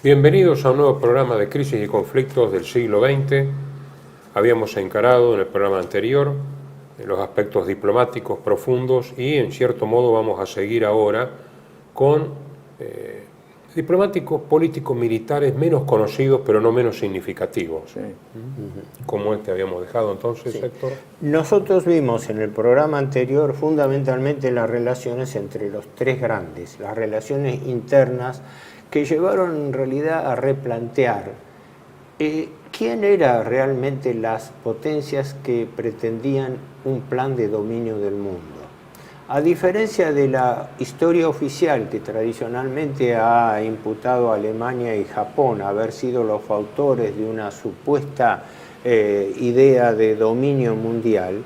Bienvenidos a un nuevo programa de crisis y conflictos del siglo XX. Habíamos encarado en el programa anterior los aspectos diplomáticos profundos y en cierto modo vamos a seguir ahora con diplomáticos, políticos, militares menos conocidos pero no menos significativos. Sí. ¿Cómo es que habíamos dejado entonces, sí, Héctor? Nosotros vimos en el programa anterior fundamentalmente las relaciones entre los tres grandes, las relaciones internas que llevaron en realidad a replantear quién eran realmente las potencias que pretendían un plan de dominio del mundo. A diferencia de la historia oficial que tradicionalmente ha imputado a Alemania y Japón haber sido los autores de una supuesta idea de dominio mundial,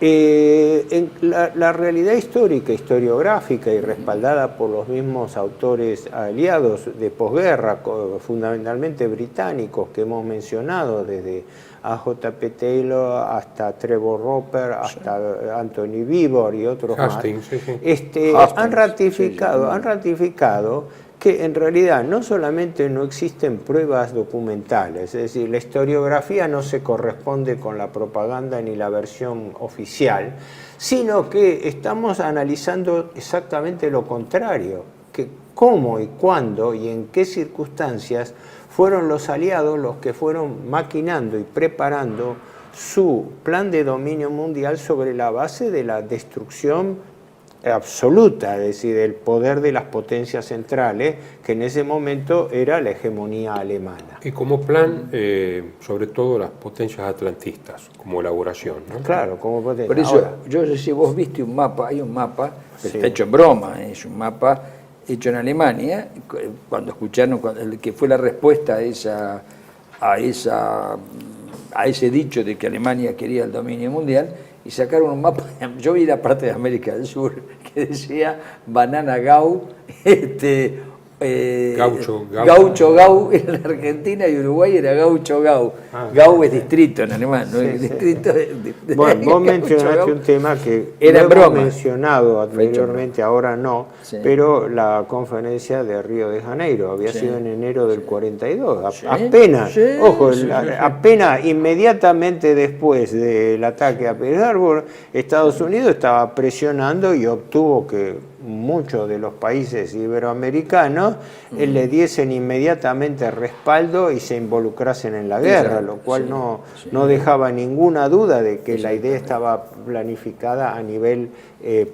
la realidad histórica, historiográfica y respaldada por los mismos autores aliados de posguerra, fundamentalmente británicos que hemos mencionado, desde A.J.P. Taylor hasta Trevor Roper, hasta Anthony Beevor y otros Hastings, más, sí. han ratificado que en realidad no solamente no existen pruebas documentales, es decir, la historiografía no se corresponde con la propaganda ni la versión oficial, sino que estamos analizando exactamente lo contrario, que cómo y cuándo y en qué circunstancias fueron los aliados los que fueron maquinando y preparando su plan de dominio mundial sobre la base de la destrucción absoluta, es decir, del poder de las potencias centrales, que en ese momento era la hegemonía alemana. Y como plan, sobre todo las potencias atlantistas, como elaboración, ¿no? Claro, como potencia. Por eso, ahora, yo no sé si vos viste un mapa, hay un mapa, sí, está hecho en broma, es un mapa hecho en Alemania, cuando escucharon, que fue la respuesta a ese dicho de que Alemania quería el dominio mundial, y sacaron un mapa, yo vi la parte de América del Sur, que decía Banana Gau, Gaucho Gau en la Argentina, y Uruguay era Gaucho Gau. Gau es distrito en alemán, ¿no? Sí, distrito sí. Bueno, vos mencionaste un tema que era hemos broma mencionado anteriormente, ahora no, sí, pero la conferencia de Río de Janeiro había sido en enero del 42, sí, apenas, sí, ojo, sí, apenas inmediatamente después del ataque a Pearl Harbor, Estados Unidos estaba presionando y obtuvo que muchos de los países iberoamericanos le diesen inmediatamente respaldo y se involucrasen en la guerra, lo cual no dejaba ninguna duda de que la idea estaba planificada a nivel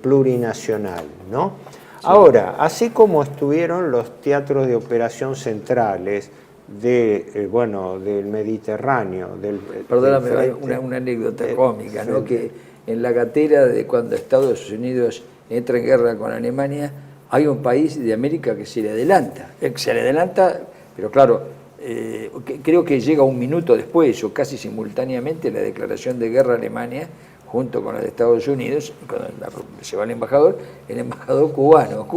plurinacional, ¿no? Sí. Ahora, así como estuvieron los teatros de operación centrales del Mediterráneo, Perdóname, una anécdota cómica, ¿no? Que en la gatera de cuando Estados Unidos entra en guerra con Alemania, hay un país de América que se le adelanta, pero claro, creo que llega un minuto después o casi simultáneamente la declaración de guerra a Alemania junto con la de Estados Unidos, cuando se va el embajador cubano,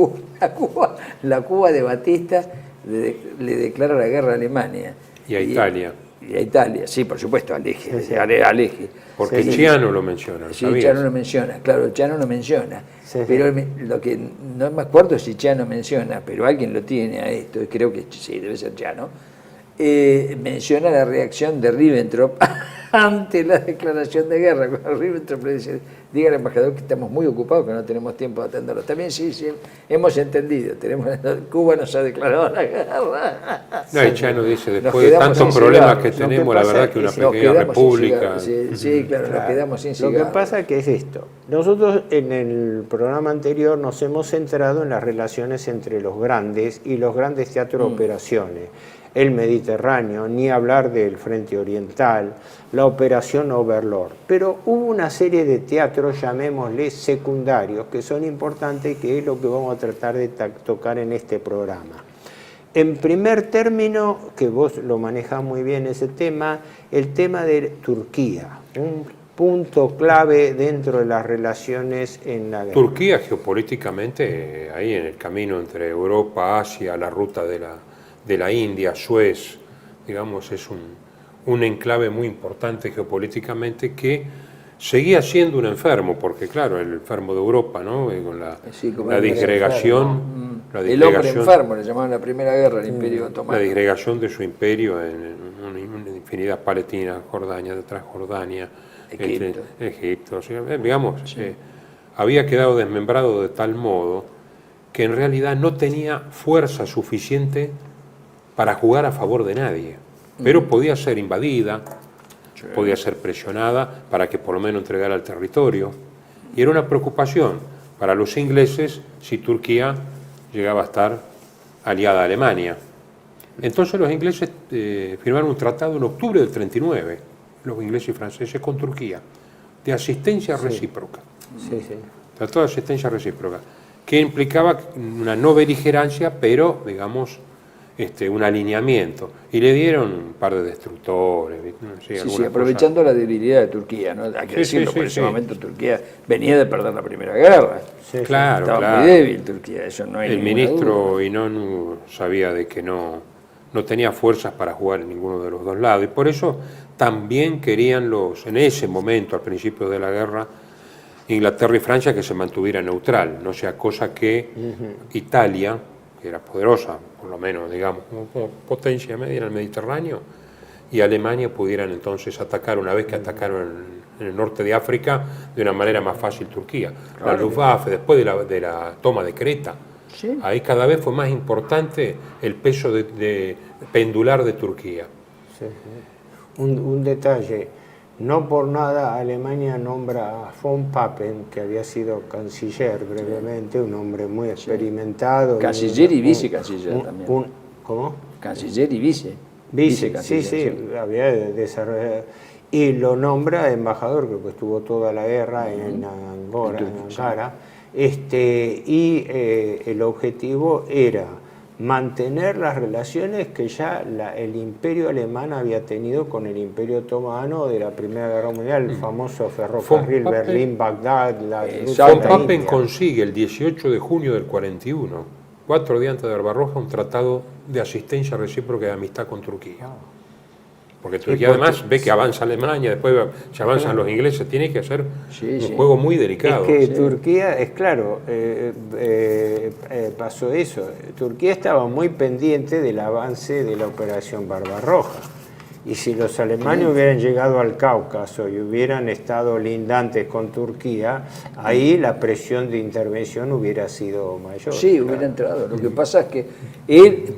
la Cuba de Batista le declara la guerra a Alemania. Y a Italia. Y a Italia, sí, por supuesto, al eje. Sí. Al eje. Porque sí, Chiano lo menciona. Sí, Chiano lo menciona, claro, Chiano lo menciona. Sí, pero lo que no me acuerdo si Chiano menciona, pero alguien lo tiene a esto, y creo que sí, debe ser Chiano, menciona la reacción de Ribbentrop ante la declaración de guerra. Cuando Ribbentrop le dice, diga al embajador que estamos muy ocupados, que no tenemos tiempo de atenderlo. También sí, hemos entendido, Cuba nos ha declarado la guerra. No, y Chiano dice, después de tantos problemas que tenemos, la verdad que una pequeña república... Sí, claro, nos quedamos sin cigarro. Lo que pasa que es esto. Nosotros en el programa anterior nos hemos centrado en las relaciones entre los grandes y los grandes teatros de operaciones. El Mediterráneo, ni hablar del Frente Oriental, la Operación Overlord. Pero hubo una serie de teatros, llamémosle secundarios, que son importantes y que es lo que vamos a tratar de tocar en este programa. En primer término, que vos lo manejás muy bien ese tema, el tema de Turquía, un punto clave dentro de las relaciones en la guerra. Turquía geopolíticamente, ahí en el camino entre Europa, Asia, la ruta de la India, Suez, digamos, es un enclave muy importante geopolíticamente que seguía siendo un enfermo, porque claro, el enfermo de Europa, ¿no? Con la disgregación. El hombre enfermo, le llamaban la Primera Guerra, el Imperio Otomano. La disgregación de su imperio en una infinidad: Palestina, Jordania, Transjordania, Egipto. O sea, digamos, había quedado desmembrado de tal modo que en realidad no tenía fuerza suficiente para jugar a favor de nadie, pero podía ser invadida, podía ser presionada para que por lo menos entregara el territorio, y era una preocupación para los ingleses si Turquía llegaba a estar aliada a Alemania. Entonces los ingleses firmaron un tratado en octubre del 39, los ingleses y franceses, con Turquía, de asistencia recíproca. Tratado de asistencia recíproca, que implicaba una no beligerancia, pero, digamos, un alineamiento. Y le dieron un par de destructores. Sí, aprovechando la debilidad de Turquía, ¿no? Hay que decirlo, por ese momento Turquía venía de perder la Primera Guerra. Estaba muy débil Turquía, eso no hay ninguna duda. El ministro Inonu sabía de que no tenía fuerzas para jugar en ninguno de los dos lados, y por eso también querían en ese momento, al principio de la guerra, Inglaterra y Francia, que se mantuviera neutral, no sea cosa que Italia, que era poderosa, por lo menos, digamos, como potencia media en el Mediterráneo, y Alemania pudieran entonces atacar, una vez que atacaron en el norte de África, de una manera más fácil Turquía. La Luftwaffe, después de la toma de Creta, ahí cada vez fue más importante el peso pendular de Turquía. Un detalle: no por nada Alemania nombra a von Papen, que había sido canciller brevemente, un hombre muy experimentado. Canciller y vicecanciller también. ¿Cómo? Canciller y vicecanciller. Sí, había desarrollado. Y lo nombra embajador, creo que estuvo toda la guerra en Ankara. Y el objetivo era mantener las relaciones que ya el imperio alemán había tenido con el imperio otomano de la Primera Guerra Mundial, el famoso ferrocarril Berlín-Bagdad. Von Papen consigue el 18 de junio del 41, 4 días antes de Barbarroja, un tratado de asistencia recíproca y de amistad con Turquía. Porque Turquía además ve que avanza Alemania, después se avanzan los ingleses, tiene que hacer un juego muy delicado. Es que Turquía, pasó eso. Turquía estaba muy pendiente del avance de la operación Barbarroja. Y si los alemanes hubieran llegado al Cáucaso y hubieran estado lindantes con Turquía, ahí la presión de intervención hubiera sido mayor. Sí, hubiera entrado. Lo que pasa es que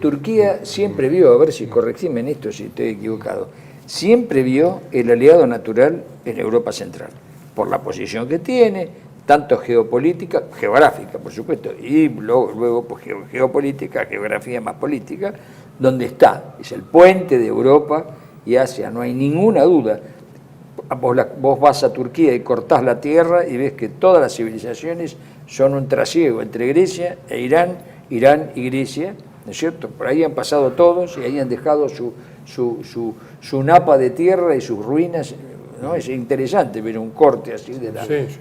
Turquía siempre vio, a ver si corregime en esto si estoy equivocado, siempre vio el aliado natural en Europa Central, por la posición que tiene, tanto geopolítica, geográfica, por supuesto, y luego pues, geopolítica, geografía más política, donde está, es el puente de Europa y Asia, no hay ninguna duda. Vos vas a Turquía y cortás la tierra y ves que todas las civilizaciones son un trasiego entre Grecia e Irán, Irán y Grecia, ¿no es cierto? Por ahí han pasado todos y ahí han dejado su napa de tierra y sus ruinas, ¿no? Es interesante ver un corte así de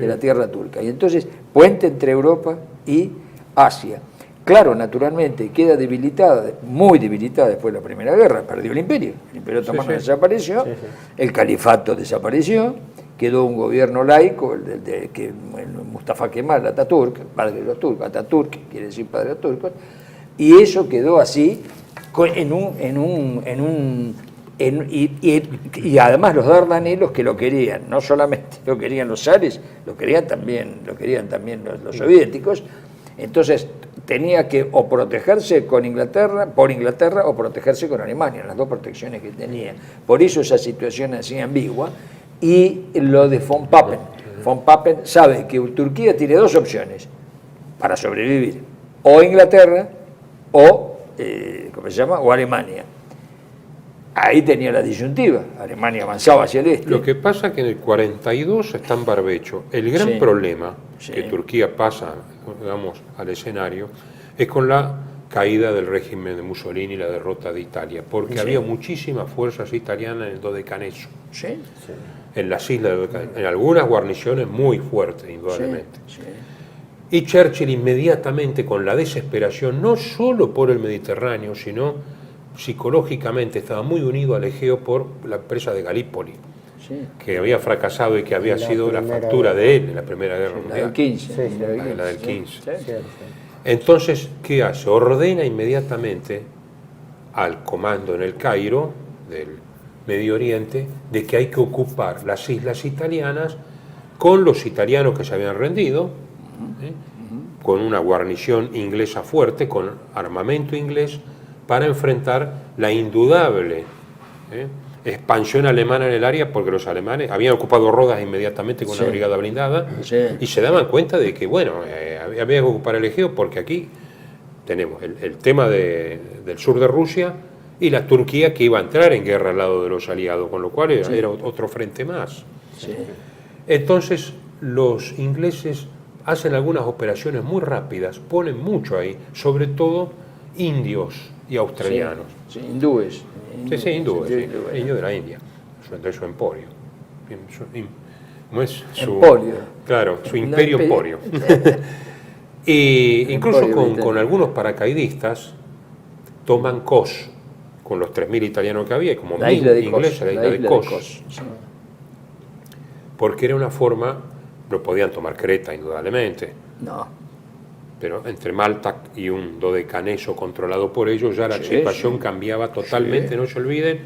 la tierra turca. Y entonces, puente entre Europa y Asia. Claro, naturalmente, queda debilitada, muy debilitada después de la Primera Guerra, perdió el imperio otomano desapareció, el califato desapareció, quedó un gobierno laico, el Mustafa Kemal Atatürk, padre de los turcos, Atatürk quiere decir padre de los turcos, y eso quedó así, y además los dardanelos que lo querían, no solamente lo querían los zares, lo querían también los soviéticos. Entonces tenía que o protegerse por Inglaterra o protegerse con Alemania, las dos protecciones que tenía. Por eso esa situación así ambigua. Y lo de von Papen. Von Papen sabe que Turquía tiene dos opciones para sobrevivir: o Inglaterra o o Alemania. Ahí tenía la disyuntiva. Alemania avanzaba hacia el este. Lo que pasa es que en el 42 está en barbecho. El gran problema que Turquía pasa, digamos, al escenario es con la caída del régimen de Mussolini y la derrota de Italia, porque había muchísimas fuerzas italianas en el Dodecaneso, en las islas de Dodecaneso, en algunas guarniciones muy fuertes, indudablemente. Y Churchill inmediatamente, con la desesperación, no solo por el Mediterráneo, sino psicológicamente, estaba muy unido al Egeo por la empresa de Galípoli. Sí. que había fracasado y que había La sido la Primera factura Guerra. de él en la Primera Guerra La Mundial. del 15. Sí, sí, La del 15. Sí. Cierto. Entonces, ¿qué hace? Ordena inmediatamente al comando en el Cairo del Medio Oriente de que hay que ocupar las islas italianas con los italianos que se habían rendido, ¿eh? Con una guarnición inglesa fuerte, con armamento inglés, para enfrentar la indudable expansión alemana en el área, porque los alemanes habían ocupado Rodas inmediatamente con una brigada blindada, y se daban cuenta de que, bueno, había que ocupar el Egeo, porque aquí tenemos el tema del sur de Rusia y la Turquía, que iba a entrar en guerra al lado de los aliados, con lo cual era otro frente más. Sí. Entonces los ingleses hacen algunas operaciones muy rápidas, ponen mucho ahí, sobre todo indios y australianos. Sí, hindúes. Sí, hindúes, indios de la India, de su emporio. No es su, Emporio. claro, su imperio emporio. Y incluso con algunos paracaidistas toman Kos, con los 3.000 italianos que había, como la isla de ingleses, Kos. la isla de Kos. Sí. Porque era una forma, no podían tomar Creta indudablemente, No. pero entre Malta y un dodecaneso controlado por ellos ya la situación cambiaba totalmente. No se olviden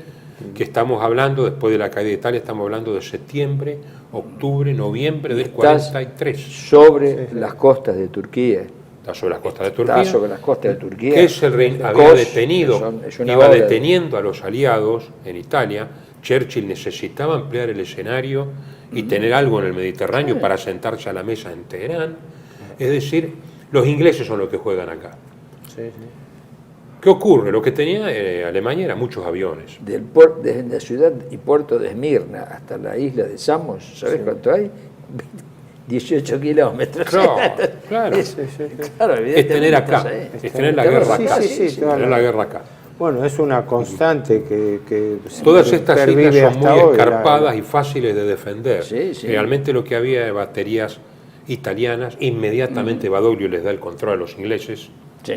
que estamos hablando, después de la caída de Italia, estamos hablando de septiembre, octubre, noviembre del 43. Sobre las costas de Turquía. Está sobre las costas de Turquía. Está sobre las costas de Turquía. Que es el reino, había detenido, iba deteniendo a los aliados en Italia. Churchill necesitaba ampliar el escenario y tener algo en el Mediterráneo para sentarse a la mesa en Teherán. Es decir, los ingleses son los que juegan acá. ¿Qué ocurre? Lo que tenía Alemania eran muchos aviones. Desde la ciudad y puerto de Esmirna hasta la isla de Samos, ¿sabes cuánto hay? 18 kilómetros. Claro, claro. Claro, Es tener acá, es tener la guerra acá. Tener la guerra acá. Bueno, es una constante que todas estas islas son muy hoy, escarpadas y fáciles de defender. Sí, sí. Realmente lo que había de baterías italianas, inmediatamente Badoglio les da el control a los ingleses. Sí.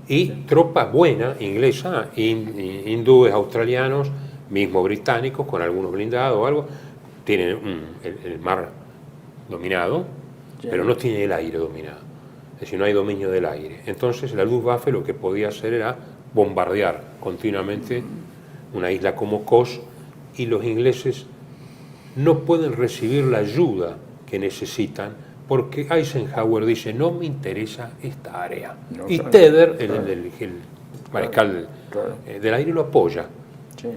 Y tropa buena, inglesa, hindúes, australianos, mismo británicos, con algunos blindados o algo, tienen el mar dominado, pero no tienen el aire dominado. Es decir, no hay dominio del aire. Entonces la Luftwaffe lo que podía hacer era bombardear continuamente una isla como Kos, y los ingleses no pueden recibir la ayuda que necesitan, porque Eisenhower dice, no me interesa esta área. Y Tedder, el mariscal del aire, lo apoya.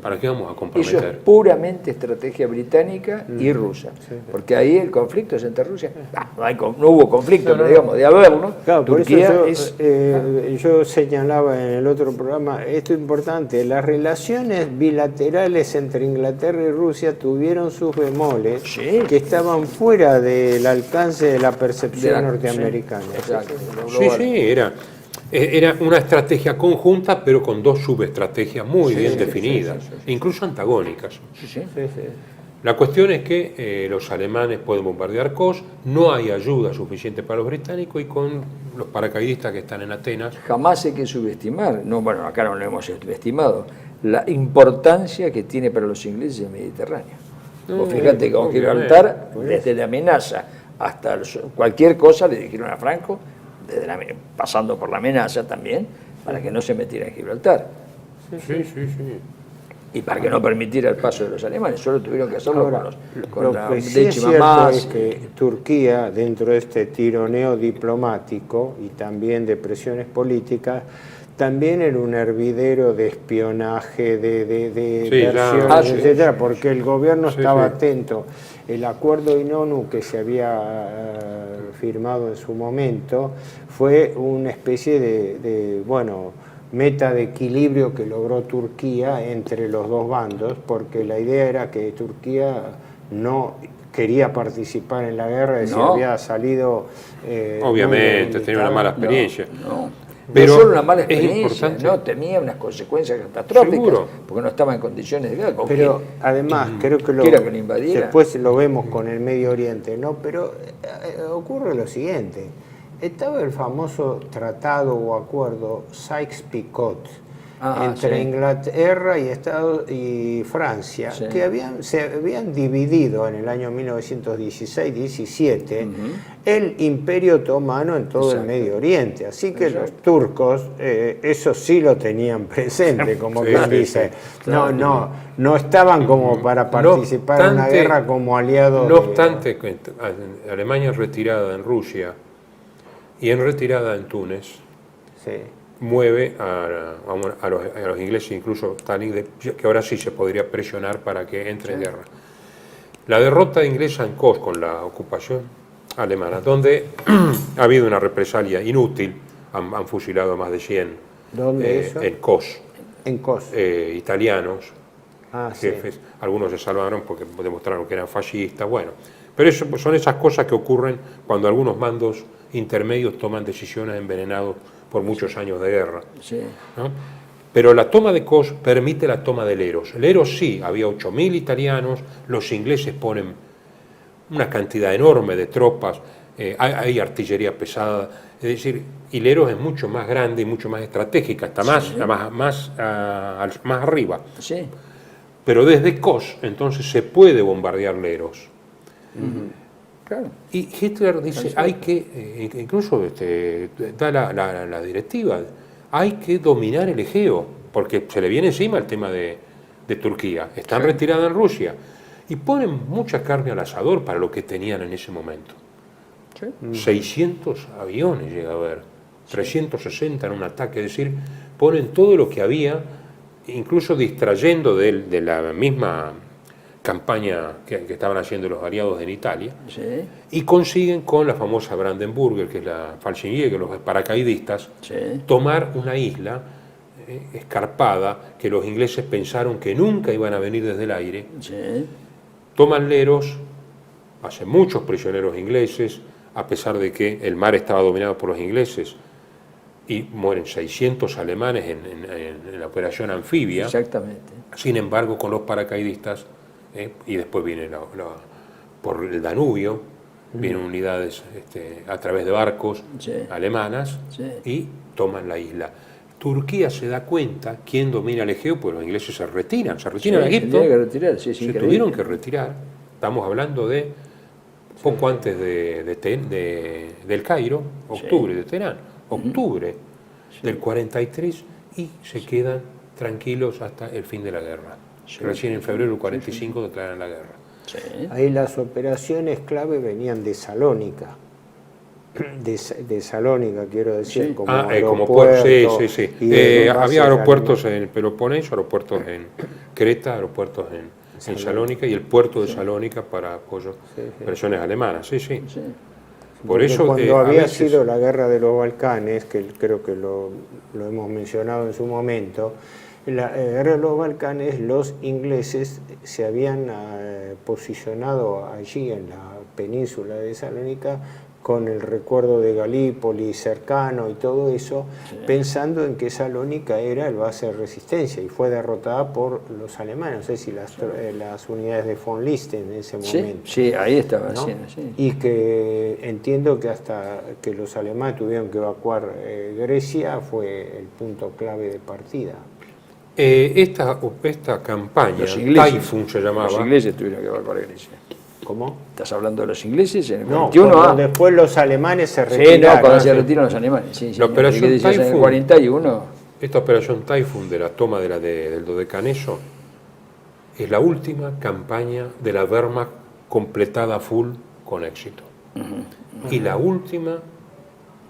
¿Para qué vamos a comprometer? Eso es puramente estrategia británica y rusa, porque ahí el conflicto es entre Rusia. No hubo conflicto, pero digamos, de haberlo. Claro, por Turquía eso yo señalaba en el otro programa, esto es importante, las relaciones bilaterales entre Inglaterra y Rusia tuvieron sus bemoles que estaban fuera del alcance de la percepción norteamericana. Exacto. Sí, era una estrategia conjunta, pero con dos subestrategias muy bien definidas, incluso antagónicas. La cuestión es que los alemanes pueden bombardear Kos, no hay ayuda suficiente para los británicos, y con los paracaidistas que están en Atenas. Jamás hay que subestimar, acá no lo hemos subestimado, la importancia que tiene para los ingleses el Mediterráneo. Vos fíjate que con Gibraltar, desde la amenaza hasta cualquier cosa, le dijeron a Franco, pasando por la amenaza también, para que no se metiera en Gibraltar. Sí. Y para que no permitiera el paso de los alemanes, solo tuvieron que hacerlo con la que sí décima es cierto más. es que Turquía, dentro de este tironeo diplomático y también de presiones políticas, también era un hervidero de espionaje, de versiones, etcétera, porque el gobierno estaba atento. El acuerdo INONU que se había firmado en su momento fue una especie de meta de equilibrio que logró Turquía entre los dos bandos, porque la idea era que Turquía no quería participar en la guerra, es decir, había salido... obviamente, tenía una mala experiencia. Pero no solo una mala experiencia, tenía unas consecuencias catastróficas, porque no estaba en condiciones de guerra. Pero además, creo que después lo vemos con el Medio Oriente, ¿no? Pero ocurre lo siguiente. Estaba el famoso tratado o acuerdo Sykes-Picot, entre Inglaterra y Francia, que se habían dividido en el año 1916-17 el Imperio Otomano en todo el Medio Oriente. Así que los turcos, eso sí lo tenían presente, como quien dice. No estaban como para participar en una guerra como aliados. No obstante, Alemania retirada en Rusia y en retirada en Túnez, mueve a los ingleses, incluso Stalin, que ahora sí se podría presionar para que entre en guerra. La derrota inglesa en Kos con la ocupación alemana, donde ha habido una represalia inútil, han fusilado a más de 100. ¿Dónde eso? En Kos. En Kos. Italianos, jefes, algunos se salvaron porque demostraron que eran fascistas, bueno. Pero eso son esas cosas que ocurren cuando algunos mandos intermedios toman decisiones envenenadas por muchos años de guerra. ¿No? Pero la toma de Kos permite la toma de Leros. Leros sí, había 8.000 italianos, los ingleses ponen una cantidad enorme de tropas, hay artillería pesada, es decir, y Leros es mucho más grande y mucho más estratégica, está más arriba. Pero desde Kos, entonces, se puede bombardear Leros. Claro. Y Hitler dice, hay que, incluso da la directiva, hay que dominar el Egeo, porque se le viene encima el tema de Turquía, están retiradas en Rusia, y ponen mucha carne al asador para lo que tenían en ese momento. 600 aviones llega a haber, 360 en un ataque, es decir, ponen todo lo que había, incluso distrayendo de la misma campaña que estaban haciendo los aliados en Italia, y consiguen con la famosa Brandenburger, que es la Fallschirmjäger, los paracaidistas, tomar una isla escarpada que los ingleses pensaron que nunca iban a venir desde el aire. Toman Leros, hacen muchos prisioneros ingleses, a pesar de que el mar estaba dominado por los ingleses, y mueren 600 alemanes en la operación anfibia. Exactamente. Sin embargo, con los paracaidistas, y después viene por el Danubio, vienen unidades a través de barcos alemanas y toman la isla. Turquía se da cuenta quién domina el Egeo, pues los ingleses se retiran a Egipto, se tuvieron que retirar. Estamos hablando de poco antes del Cairo, octubre de Teherán, octubre del 43, y se quedan tranquilos hasta el fin de la guerra. Recién en febrero del 45 declaran la guerra. Ahí las operaciones clave venían de Salónica. De Salónica, quiero decir, como aeropuerto. Había aeropuertos en el Peloponeso, aeropuertos en Creta, aeropuertos en Salónica, y el puerto de Salónica para apoyo a operaciones alemanas. Por eso, cuando había sido la guerra de los Balcanes, que creo que lo hemos mencionado en su momento, la guerra de los Balcanes, los ingleses se habían posicionado allí en la península de Salónica con el recuerdo de Galípoli cercano y todo eso, pensando en que Salónica era el base de resistencia, y fue derrotada por los alemanes, no sé si las unidades de von Listen en ese momento. Sí, ahí estaba, ¿no? Y que entiendo que hasta que los alemanes tuvieron que evacuar Grecia fue el punto clave de partida. Esta campaña, Taifun se llamaba. Los ingleses tuvieron que evacuar Grecia. ¿Cómo? ¿Estás hablando de los ingleses? En el no, 41, después los alemanes se retiraron. Sí, no, cuando se retiran los alemanes. La operación Taifun, en el 41. Esta operación Taifun de la toma del Dodecaneso es la última campaña de la Wehrmacht completada a full con éxito. Y la última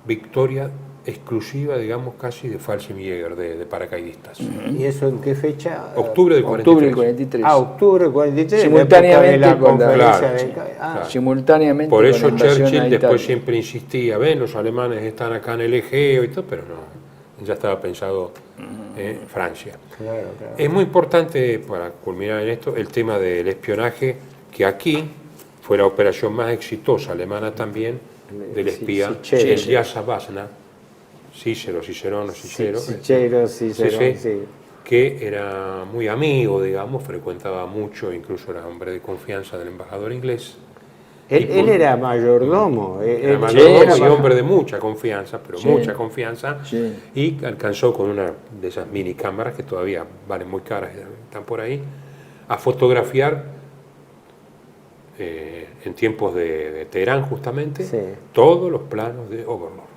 victoria exclusiva, digamos, casi de Fallschirmjäger, de paracaidistas. ¿Y eso en qué fecha? Octubre del 43. Octubre del 43. Octubre del 43. Simultáneamente la conferencia simultáneamente. Por eso Churchill después siempre insistía, ven, los alemanes están acá en el Egeo y todo, pero no, ya estaba pensado en Francia. Claro. Es muy importante, para culminar en esto, el tema del espionaje, que aquí fue la operación más exitosa alemana también, del espía Elias Basna, Cicerón, que era muy amigo, digamos, frecuentaba mucho, incluso era hombre de confianza del embajador inglés, Él era mayordomo. Era mayordomo y era hombre de mucha confianza, pero Sí. mucha confianza, Sí. y alcanzó con una de esas mini cámaras que todavía valen muy caras, están por ahí, a fotografiar en tiempos de Teherán justamente, Sí. todos los planos de Overlord.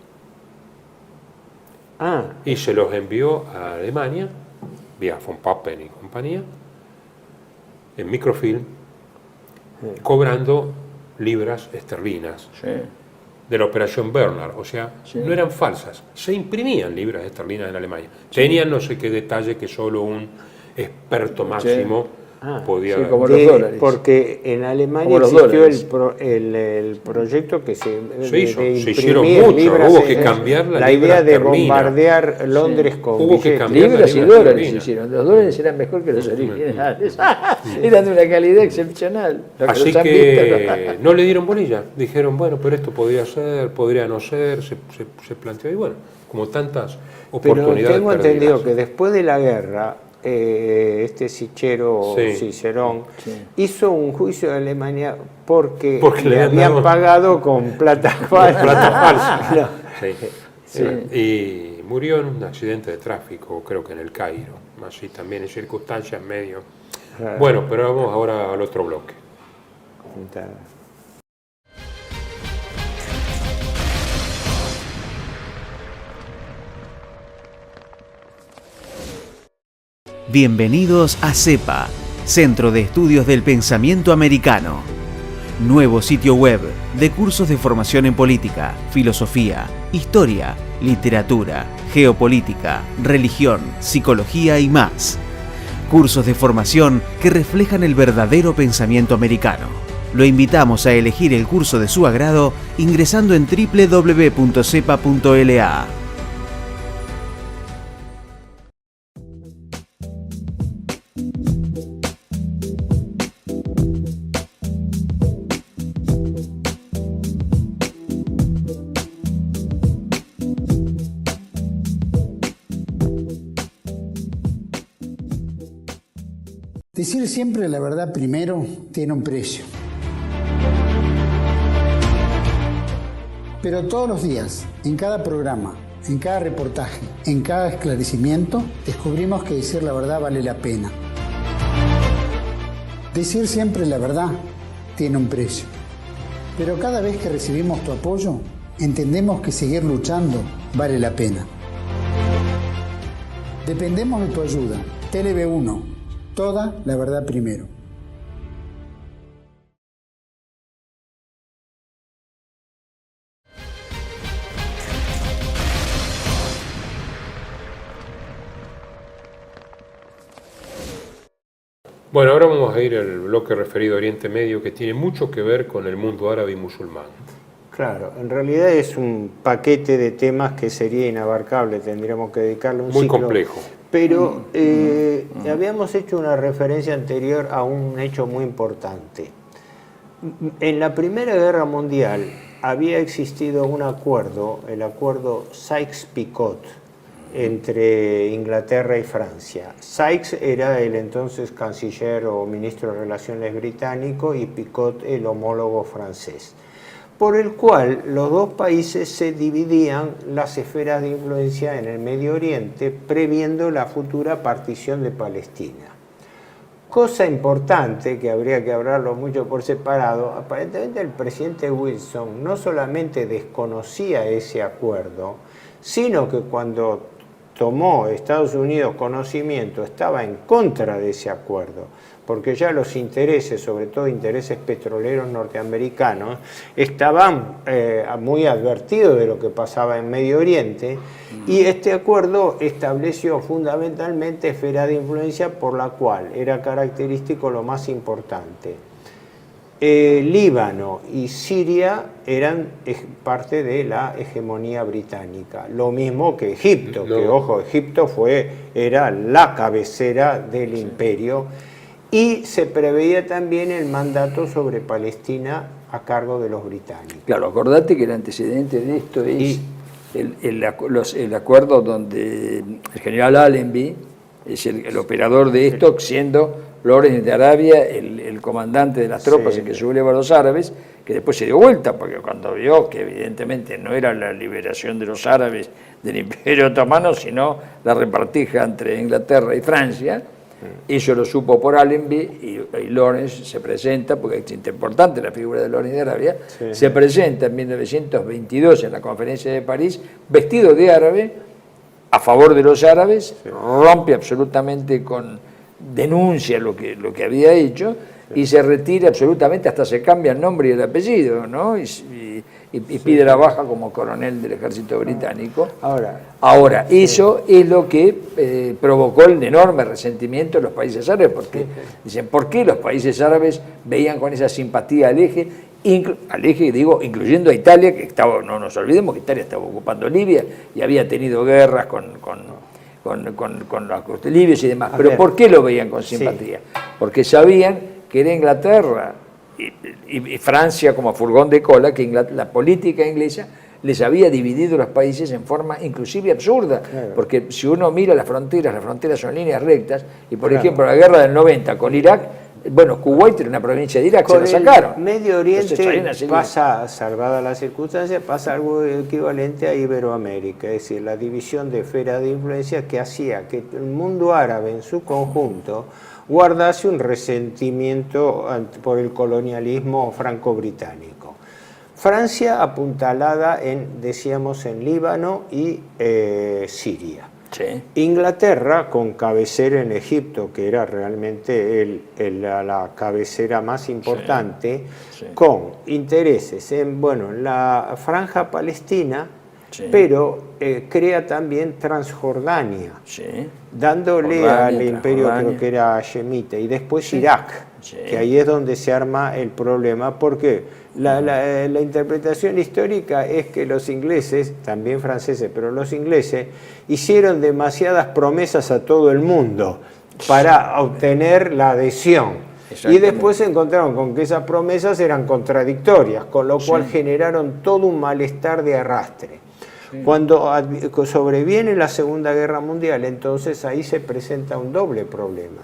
Ah, Y se los envió a Alemania, vía von Papen y compañía, en microfilm, cobrando libras esterlinas Sí. de la operación Bernard, o sea, Sí. no eran falsas, se imprimían libras esterlinas en Alemania. Tenían no sé qué detalle que solo un experto máximo podía Sí, ver. como los dólares. porque en Alemania Como los existió dólares. el proyecto que se hizo, de se hicieron imprimir mucho, libras, hubo que cambiar la libra idea de esterlina. bombardear Londres con Hubo que billetes. cambiar la Libras y libra dólares se esterlina. hicieron. Los dólares eran mejor que los originales. Eran de una calidad excepcional. Los Así los han que visto, no le dieron bolilla, dijeron, bueno, pero esto podría ser, podría no ser, se planteó, y bueno, como tantas Pero oportunidades tengo perdidas. entendido que después de la guerra, este Sichero Sí. Cicerón Sí. hizo un juicio de Alemania porque Porque le le habían habían dado- pagado con plata falsa. Plata falsa. No. Sí. Sí. Y murió en un accidente de tráfico, creo que en el Cairo, así también en circunstancias medio. Bueno, pero vamos ahora al otro bloque. Bienvenidos a CEPA, Centro de Estudios del Pensamiento Americano. Nuevo sitio web de cursos de formación en política, filosofía, historia, literatura, geopolítica, religión, psicología y más. Cursos de formación que reflejan el verdadero pensamiento americano. Lo invitamos a elegir el curso de su agrado ingresando en www.cepa.la. Decir siempre la verdad primero tiene un precio. Pero todos los días, en cada programa, en cada reportaje, en cada esclarecimiento, descubrimos que decir la verdad vale la pena. Decir siempre la verdad tiene un precio. Pero cada vez que recibimos tu apoyo, entendemos que seguir luchando vale la pena. Dependemos de tu ayuda. TLB1. Toda la verdad primero. Bueno, ahora vamos a ir al bloque referido a Oriente Medio, que tiene mucho que ver con el mundo árabe y musulmán. Claro, en realidad es un paquete de temas que sería inabarcable, tendríamos que dedicarle un Muy ciclo. complejo. Pero habíamos hecho una referencia anterior a un hecho muy importante. En la Primera Guerra Mundial había existido un acuerdo, el acuerdo Sykes-Picot, entre Inglaterra y Francia. Sykes era el entonces canciller o ministro de Relaciones británico y Picot el homólogo francés, por el cual los dos países se dividían las esferas de influencia en el Medio Oriente, previendo la futura partición de Palestina. Cosa importante, que habría que hablarlo mucho por separado, aparentemente el presidente Wilson no solamente desconocía ese acuerdo, sino que cuando tomó Estados Unidos conocimiento estaba en contra de ese acuerdo, porque ya los intereses, sobre todo intereses petroleros norteamericanos, estaban muy advertidos de lo que pasaba en Medio Oriente, y este acuerdo estableció fundamentalmente esfera de influencia por la cual era característico lo más importante. Líbano y Siria eran parte de la hegemonía británica, lo mismo que Egipto, que ojo, Egipto era la cabecera del imperio, y se preveía también el mandato sobre Palestina a cargo de los británicos. Claro, acordate que el antecedente de esto es el acuerdo donde el general Allenby es el operador de esto, siendo Lawrence de Arabia el comandante de las tropas, el que subleva a los árabes, que que después se dio vuelta, porque cuando vio que evidentemente no era la liberación de los árabes del Imperio Otomano, sino la repartija entre Inglaterra y Francia, eso lo supo por Allenby y Lawrence se presenta, porque es importante la figura de Lawrence de Arabia, se presenta en 1922 en la conferencia de París, vestido de árabe, a favor de los árabes, rompe absolutamente denuncia lo que había hecho y se retira absolutamente, hasta se cambia el nombre y el apellido, ¿no? Y pide la baja como coronel del ejército británico. Ahora, eso es lo que provocó el enorme resentimiento de los países árabes, porque dicen, ¿por qué los países árabes veían con esa simpatía al eje, incluyendo a Italia, que estaba, no nos olvidemos que Italia estaba ocupando Libia y había tenido guerras con los libios y demás? Pero ¿por qué lo veían con simpatía? Porque sabían que era Inglaterra y Francia como furgón de cola, que la política inglesa les había dividido los países en forma inclusive absurda, porque si uno mira las fronteras son líneas rectas, y por ejemplo la guerra del 90 con Irak, bueno, Kuwait era una provincia de Irak, se la sacaron. El Medio Oriente pasa, salvada la circunstancia, pasa algo equivalente a Iberoamérica, es decir, la división de esfera de influencia que hacía que el mundo árabe en su conjunto guardase un resentimiento por el colonialismo franco-británico. Francia apuntalada decíamos, en Líbano y Siria. Sí. Inglaterra con cabecera en Egipto, que era realmente la cabecera más importante, con intereses en la franja palestina, pero crea también Transjordania, dándole al imperio, creo que era hashemita, y después Irak, que ahí es donde se arma el problema, porque la interpretación histórica es que los ingleses, también franceses, pero los ingleses hicieron demasiadas promesas a todo el mundo para obtener la adhesión. Y después se encontraron con que esas promesas eran contradictorias, con lo cual generaron todo un malestar de arrastre. Cuando sobreviene la Segunda Guerra Mundial, entonces ahí se presenta un doble problema.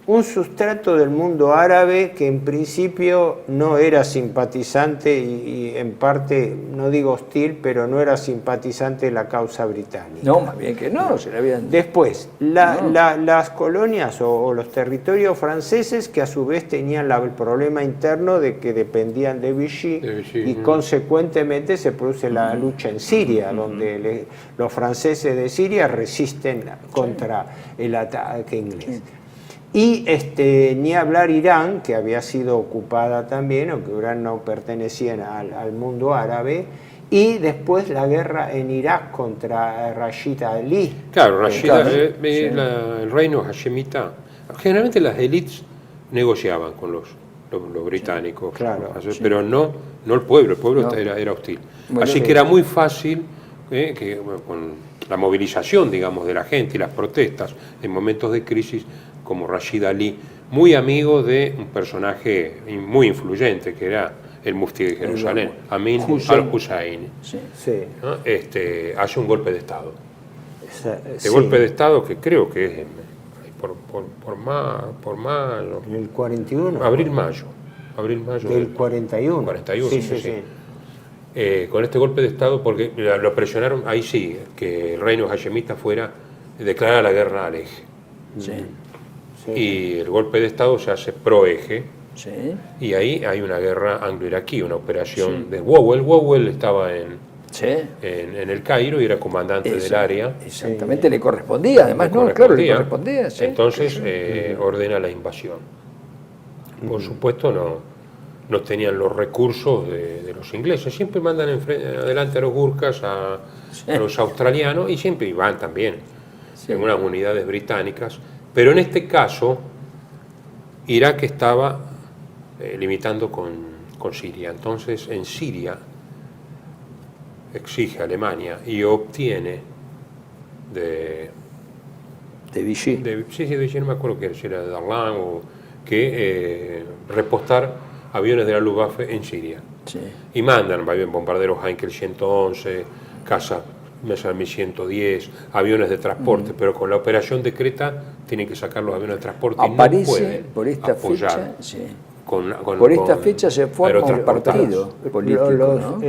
Un sustrato del mundo árabe que en principio no era simpatizante y en parte, no digo hostil, pero no era simpatizante de la causa británica. No, más bien que no, se le habían... Después, las colonias o los territorios franceses, que a su vez tenían el problema interno de que dependían de Vichy, y consecuentemente se produce la lucha en Siria, donde los franceses de Siria resisten contra el ataque inglés. Y ni hablar Irán, que había sido ocupada también, aunque Irán no pertenecía al mundo árabe, y después la guerra en Irak contra Rashid Ali. Claro, Rashid el reino hashemita. Generalmente las élites negociaban con los británicos, pero no el pueblo era hostil. Así que era muy fácil que con la movilización, digamos, de la gente y las protestas en momentos de crisis, como Rashid Ali, muy amigo de un personaje muy influyente que era el mufti de Jerusalén, Amin al-Hussein, ¿no? Hace un golpe de Estado. Golpe de Estado que creo que es por mayo. En el 41. Abril-mayo. Del 41. 41, sí. Con este golpe de Estado, porque lo presionaron, ahí sí, que el reino hashemita declara la guerra al eje. Y el golpe de Estado se hace pro-eje, y ahí hay una guerra anglo-iraquí, una operación de Wowell. Wowell estaba en el Cairo y era comandante del área. Exactamente, le correspondía, además, le correspondía. Entonces ordena la invasión. Por supuesto no tenían los recursos de los ingleses, siempre mandan adelante a los gurkas, a los australianos, y siempre van también en unas unidades británicas. Pero en este caso, Irak estaba limitando con Siria. Entonces, en Siria exige a Alemania y obtiene de Vichy. De Vichy, no me acuerdo si era de Darlan o que repostar aviones de la Luftwaffe en Siria. Y mandan bombarderos Heinkel 111, Casa Messerschmitt 110, aviones de transporte, pero con la operación de Creta tienen que sacar los aviones de transporte y no pueden por esta apoyar fecha, Por esta fecha se forma un partido político, ¿no?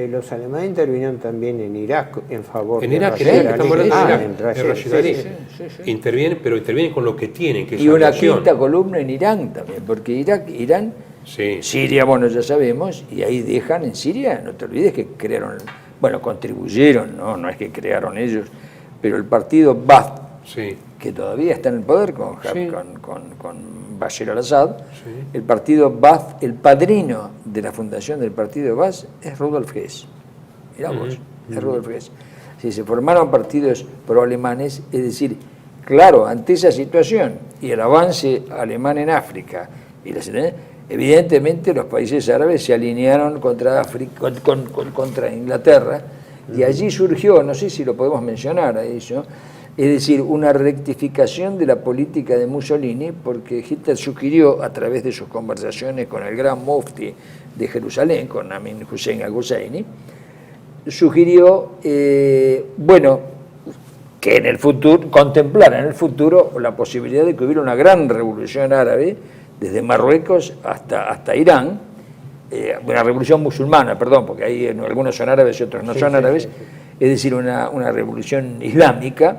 Los alemanes intervinieron también en Irak en favor en de Irak, Rashid estamos Ali. hablando de Rashid Rashid Ali. Sí. Intervienen, pero intervienen con lo que tienen, que es Y una aviación. quinta columna en Irán también, porque Irán, Sí. Siria, bueno, ya sabemos, y ahí dejan en Siria, no te olvides que crearon, bueno, contribuyeron, no es que crearon ellos, pero el partido Baath, Sí. que todavía está en el poder con Sí. Bashar al-Assad, Sí. el partido Baath, el padrino de la fundación del partido Baath es Rudolf Hess. Mirá vos, es Rudolf Hess. Si se formaron partidos pro-alemanes, es decir, claro, ante esa situación y el avance alemán en África, evidentemente los países árabes se alinearon contra África, contra Inglaterra, y allí surgió, no sé si lo podemos mencionar a eso, es decir, una rectificación de la política de Mussolini, porque Hitler sugirió, a través de sus conversaciones con el gran mufti de Jerusalén, con Amin Hussein al-Husseini, sugirió, bueno, que en el futuro, contemplar en el futuro la posibilidad de que hubiera una gran revolución árabe, desde Marruecos hasta Irán, una revolución musulmana, perdón, porque ahí algunos son árabes y otros no son árabes, es decir, una revolución islámica,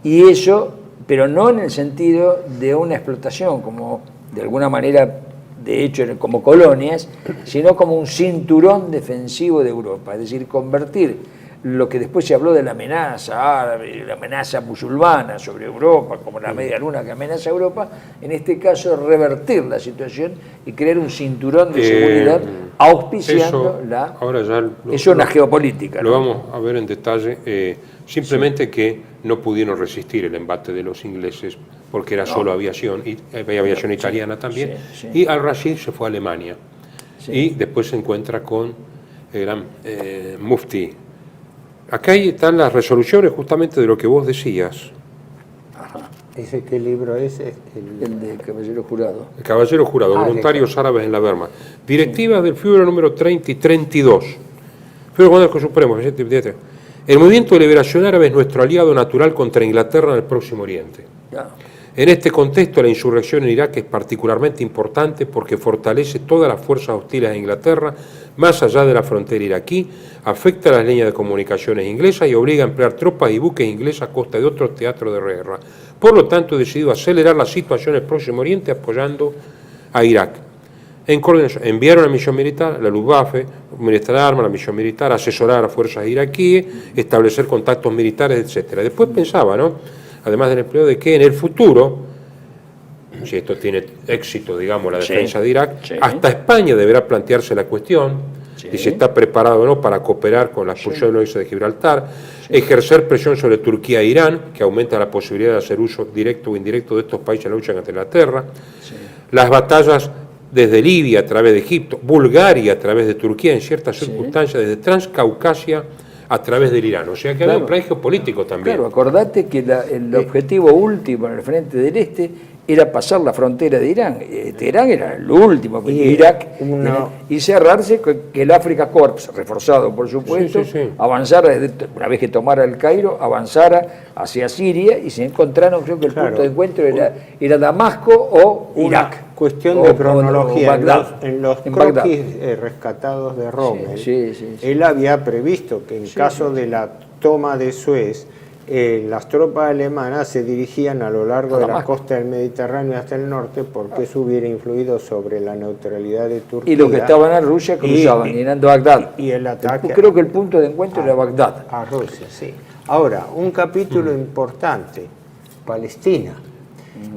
y eso, pero no en el sentido de una explotación, como de alguna manera, de hecho, como colonias, sino como un cinturón defensivo de Europa, es decir, convertir lo que después se habló de la amenaza árabe, la amenaza musulmana sobre Europa, como la media luna que amenaza a Europa, en este caso revertir la situación y crear un cinturón de seguridad auspiciando eso es una geopolítica, Lo ¿no? vamos a ver en detalle, simplemente que no pudieron resistir el embate de los ingleses porque era solo aviación, y había aviación italiana también, y al-Rashid se fue a Alemania, y después se encuentra con el gran mufti. Acá están las resoluciones justamente de lo que vos decías. ¿Ese qué libro es? El de Caballero Jurado. El Caballero Jurado, Voluntarios Árabes en la Wehrmacht. Directivas del Führer número 30 y 32. Führer Comandante Supremo. El movimiento de liberación árabe es nuestro aliado natural contra Inglaterra en el Próximo Oriente. Ya. En este contexto, la insurrección en Irak es particularmente importante porque fortalece todas las fuerzas hostiles a Inglaterra, más allá de la frontera iraquí, afecta a las líneas de comunicaciones inglesas y obliga a emplear tropas y buques ingleses a costa de otros teatros de guerra. Por lo tanto, he decidido acelerar la situación en el Próximo Oriente apoyando a Irak. En coordinación, enviar una misión militar, la Luftwaffe, ministrar de armas, la misión militar, asesorar a las fuerzas iraquíes, establecer contactos militares, etc. Después pensaba, ¿no?, además del empleo, de que en el futuro, si esto tiene éxito, digamos, la defensa de Irak, hasta España deberá plantearse la cuestión de si está preparado o no para cooperar con la expulsión de de Gibraltar, ejercer presión sobre Turquía e Irán, que aumenta la posibilidad de hacer uso directo o indirecto de estos países en la lucha contra Inglaterra, las batallas desde Libia a través de Egipto, Bulgaria a través de Turquía en ciertas circunstancias, desde Transcaucasia a través del Irán. O sea que había un plan geopolítico también. Claro, acordate que el objetivo último en el frente del este era pasar la frontera de Irán. Teherán era lo último, Irak, y cerrarse que el Africa Corps, reforzado por supuesto, avanzara, una vez que tomara el Cairo, avanzara hacia Siria, y se encontraron, creo que el punto de encuentro era Damasco o Irak. Cuestión de cronología. En los croquis rescatados de Rommel, él había previsto que en caso de la toma de Suez, las tropas alemanas se dirigían a lo largo de la costa del Mediterráneo hasta el norte, porque eso hubiera influido sobre la neutralidad de Turquía. Y los que estaban en Rusia cruzaban, llegando a Bagdad. Y el ataque. Creo que el punto de encuentro era Bagdad. A Rusia, sí. Ahora, un capítulo importante, Palestina.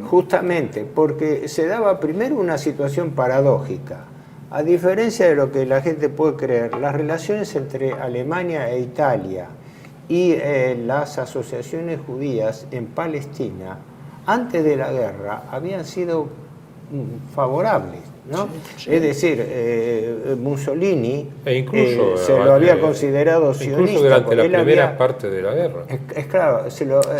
Justamente porque se daba primero una situación paradójica. A diferencia de lo que la gente puede creer, las relaciones entre Alemania e Italia y las asociaciones judías en Palestina, antes de la guerra, habían sido favorables, ¿no? Es decir, Mussolini incluso, se lo había considerado sionista. Incluso durante la primera parte de la guerra. Es claro,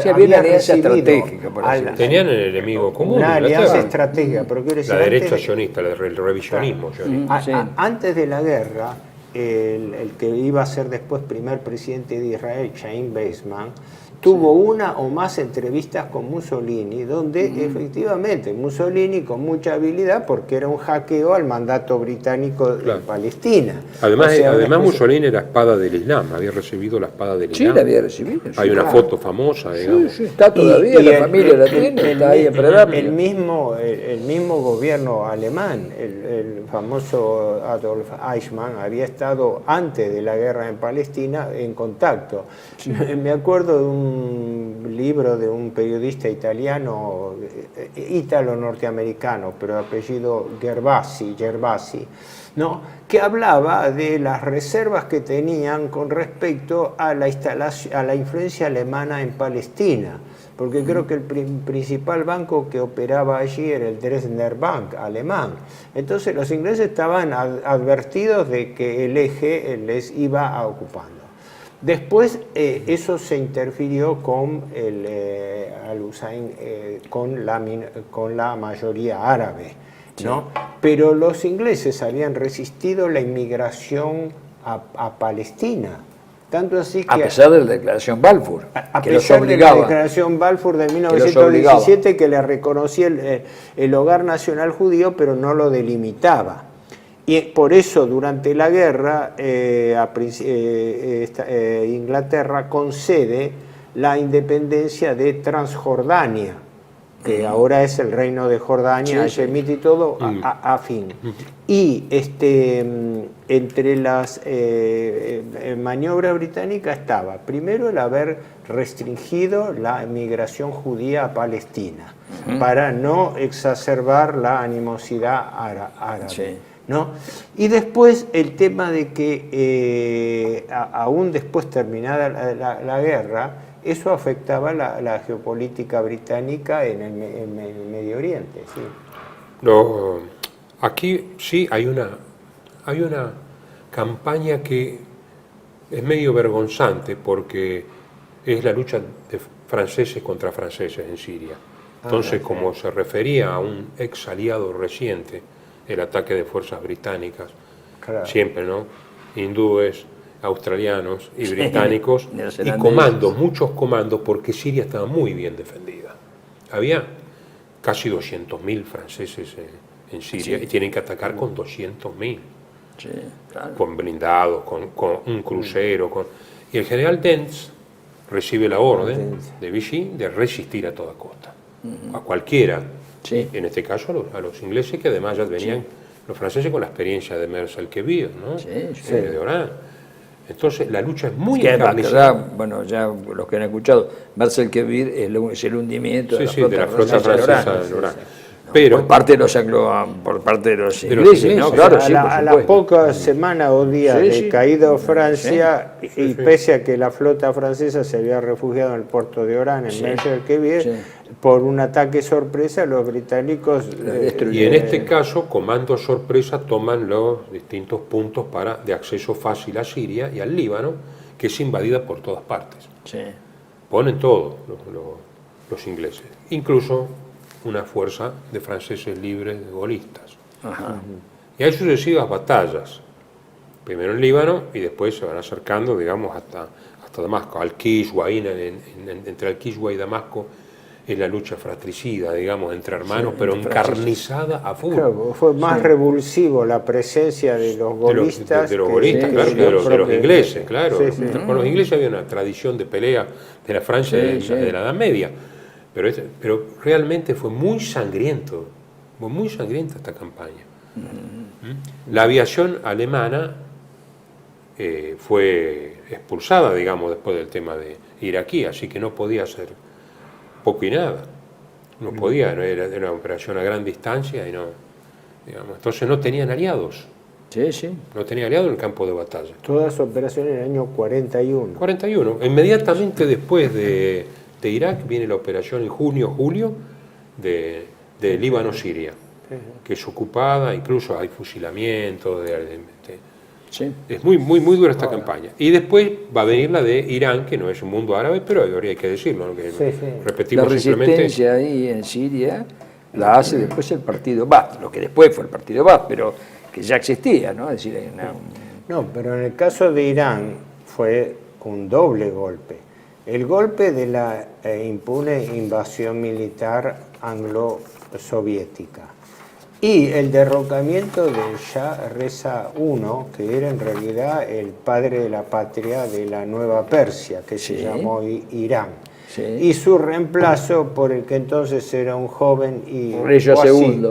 había una alianza estratégica, por así decirlo. Tenían el enemigo común. Una alianza estratégica, pero quiero decir, la derecha sionista, el revisionismo sionista. Antes de la guerra, el que iba a ser después primer presidente de Israel, Chaim Weizmann, tuvo una o más entrevistas con Mussolini, donde efectivamente Mussolini, con mucha habilidad, porque era un hackeo al mandato británico en Palestina. Además, O sea, además Mussolini era espada del Islam, había recibido la espada del Islam. Sí, la había recibido. Hay una foto famosa, digamos. Sí, está todavía, la familia la tiene, está ahí en Predápila. El mismo gobierno alemán, el famoso Adolf Eichmann, había estado antes de la guerra en Palestina en contacto. Sí. Me acuerdo de un libro de un periodista italiano, ítalo-norteamericano, pero apellido Gervasi, ¿no?, que hablaba de las reservas que tenían con respecto a la influencia alemana en Palestina, porque creo que el principal banco que operaba allí era el Dresdner Bank alemán. Entonces los ingleses estaban advertidos de que el eje les iba ocupando. Después eso se interfirió con Al-Hussein, con la mayoría árabe, ¿no? Sí. Pero los ingleses habían resistido la inmigración a Palestina. Tanto así que, a pesar de la declaración Balfour, a pesar de la declaración Balfour de 1917 que le reconocía el hogar nacional judío, pero no lo delimitaba. Y por eso durante la guerra Inglaterra concede la independencia de Transjordania, que ahora es el reino de Jordania, Hashemita y todo, a fin. Y entre las maniobras británicas estaba, primero, el haber restringido la emigración judía a Palestina, para no exacerbar la animosidad árabe. Sí. ¿No? Y después el tema de que aún después terminada la guerra, eso afectaba la geopolítica británica en el Medio Oriente. Sí. No, aquí sí hay una campaña que es medio vergonzante, porque es la lucha de franceses contra franceses en Siria. Entonces, como se refería a un ex aliado reciente, el ataque de fuerzas británicas, claro, siempre, ¿no? Hindúes, australianos y británicos, y comandos, muchos comandos, porque Siria estaba muy bien defendida. Había casi 200.000 franceses en Siria, y tienen que atacar con 200.000, claro, con blindados, con un crucero. Y el general Dentz recibe la orden de Vichy de resistir a toda costa, a cualquiera. Sí. En este caso a los ingleses, que además ya venían los franceses con la experiencia de Mers-el-Kébir, ¿no? De Orán. Entonces la lucha es muy encarnizada. Bueno, ya los que han escuchado, Mers-el-Kébir es el hundimiento de la flota francesa de Orán. Pero, por parte de los ingleses, ¿no? Claro, a las pocas semanas o días de caído Francia, y pese a que la flota francesa se había refugiado en el puerto de Orán, en Mers-el-Kébir, por un ataque sorpresa, los británicos y en este caso, comando sorpresa, toman los distintos puntos de acceso fácil a Siria y al Líbano, que es invadida por todas partes. Ponen todo los ingleses, incluso una fuerza de franceses libres, de gaullistas. Y hay sucesivas batallas, primero en Líbano, y después se van acercando, digamos, hasta Damasco. Al-Kishwa, entre Al-Kishwa y Damasco, es la lucha fratricida, digamos, entre hermanos, pero encarnizada a full. Claro, fue más revulsivo la presencia de los gaullistas de los ingleses, claro. Con los ingleses había una tradición de pelea de la Francia de la Edad Media, pero realmente fue muy sangrienta esta campaña. La aviación alemana fue expulsada, digamos, después del tema de iraquí, así que no podía hacer poco y nada. No podía, era una operación a gran distancia y no, digamos, entonces no tenían aliados. No tenía aliados en el campo de batalla. Todas las operaciones en el año 41. Inmediatamente después de Irak viene la operación en junio-julio de Líbano-Siria, que es ocupada, incluso hay fusilamientos. Es muy dura esta campaña. Y después va a venir la de Irán, que no es un mundo árabe, pero hay que decirlo, ¿no? Que repetimos la resistencia ahí en Siria la hace después el partido Baath, lo que después fue el partido Baath, pero que ya existía, ¿no? Es decir, hay No, pero en el caso de Irán fue un doble golpe. El golpe de la impune invasión militar anglo-soviética y el derrocamiento del Shah Reza I, que era en realidad el padre de la patria de la Nueva Persia, que se llamó Irán. Sí. Y su reemplazo por el que entonces era un joven y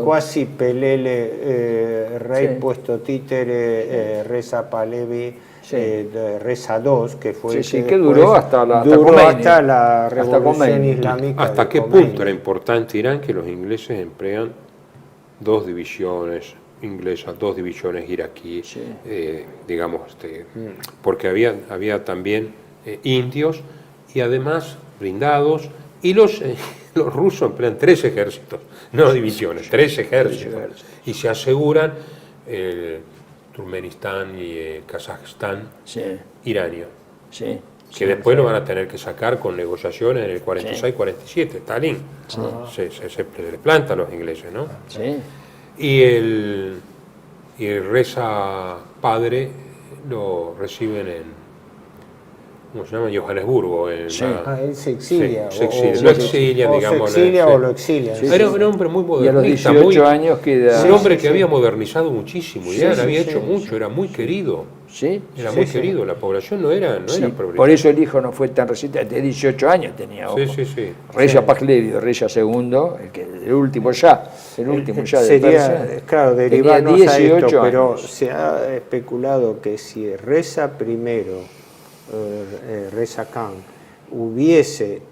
cuasi pelele rey puesto títere Reza Pahlavi, Reza II, que fue que duró hasta la revolución islámica. ¿Hasta qué punto era importante Irán que los ingleses emplean 2 divisiones inglesas, 2 divisiones iraquíes, digamos, porque había también indios y además blindados, y los rusos emplean 3 ejércitos, no divisiones, 3 ejércitos, y se aseguran Turkmenistán y Kazajstán iranio, que después lo van a tener que sacar con negociaciones en el 46-47, Stalin se le planta a los ingleses, ¿no? Y el Reza padre lo reciben en, ¿cómo se llama? Johannesburgo. Él se exilia. Lo exilian, digamos. Se exilia o lo exilian. Era un hombre muy modernista. Y a los 18 años queda... Un hombre que había modernizado muchísimo. Irán había hecho mucho, era muy querido. Era muy querido, la población no era progresista. Por eso el hijo no fue tan resistente, de 18 años tenía, ojo. Reza Pahlavi, Reza II, el último ya de Persia. Claro, derivarnos a esto, pero se ha especulado que si Reza I, Reza Khan, hubiese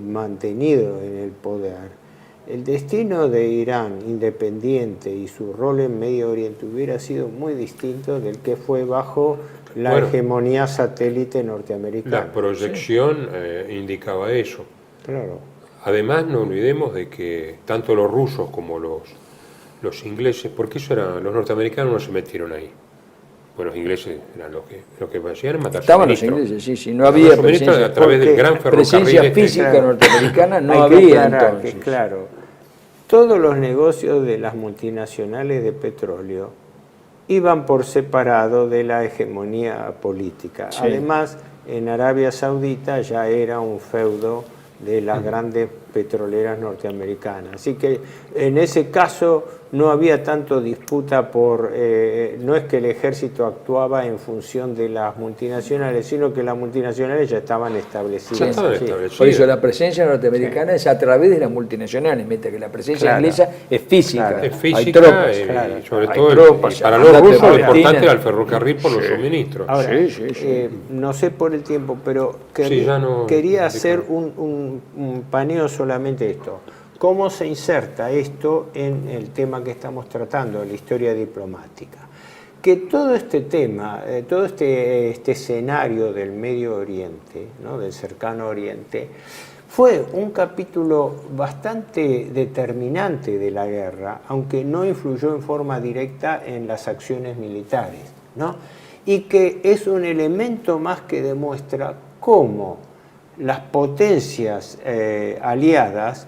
mantenido en el poder, el destino de Irán independiente y su rol en Medio Oriente hubiera sido muy distinto del que fue bajo la hegemonía satélite norteamericana. La proyección indicaba eso. Claro. Además, no olvidemos de que tanto los rusos como los ingleses, porque los norteamericanos no se metieron ahí. Bueno, los ingleses eran lo que hacían matar. Estaban los ingleses, sí, no había presencia, a través del gran presencia física norteamericana, no había entonces. Claro, todos los negocios de las multinacionales de petróleo iban por separado de la hegemonía política. Además, en Arabia Saudita ya era un feudo de las grandes petroleras norteamericanas. Así que en ese caso no había tanto disputa por... no es que el ejército actuaba en función de las multinacionales, sino que las multinacionales ya estaban establecidas. Por eso la presencia norteamericana es a través de las multinacionales, mientras que la presencia inglesa es física. Es física, hay tropas, y sobre todo para los rusos lo importante era el ferrocarril por los suministros. Ahora, no sé por el tiempo, pero quería hacer un paneo solamente esto. ¿Cómo se inserta esto en el tema que estamos tratando, la historia diplomática? Que todo este tema, todo este escenario del Medio Oriente, ¿no?, del cercano Oriente, fue un capítulo bastante determinante de la guerra, aunque no influyó en forma directa en las acciones militares, ¿no? Y que es un elemento más que demuestra cómo las potencias aliadas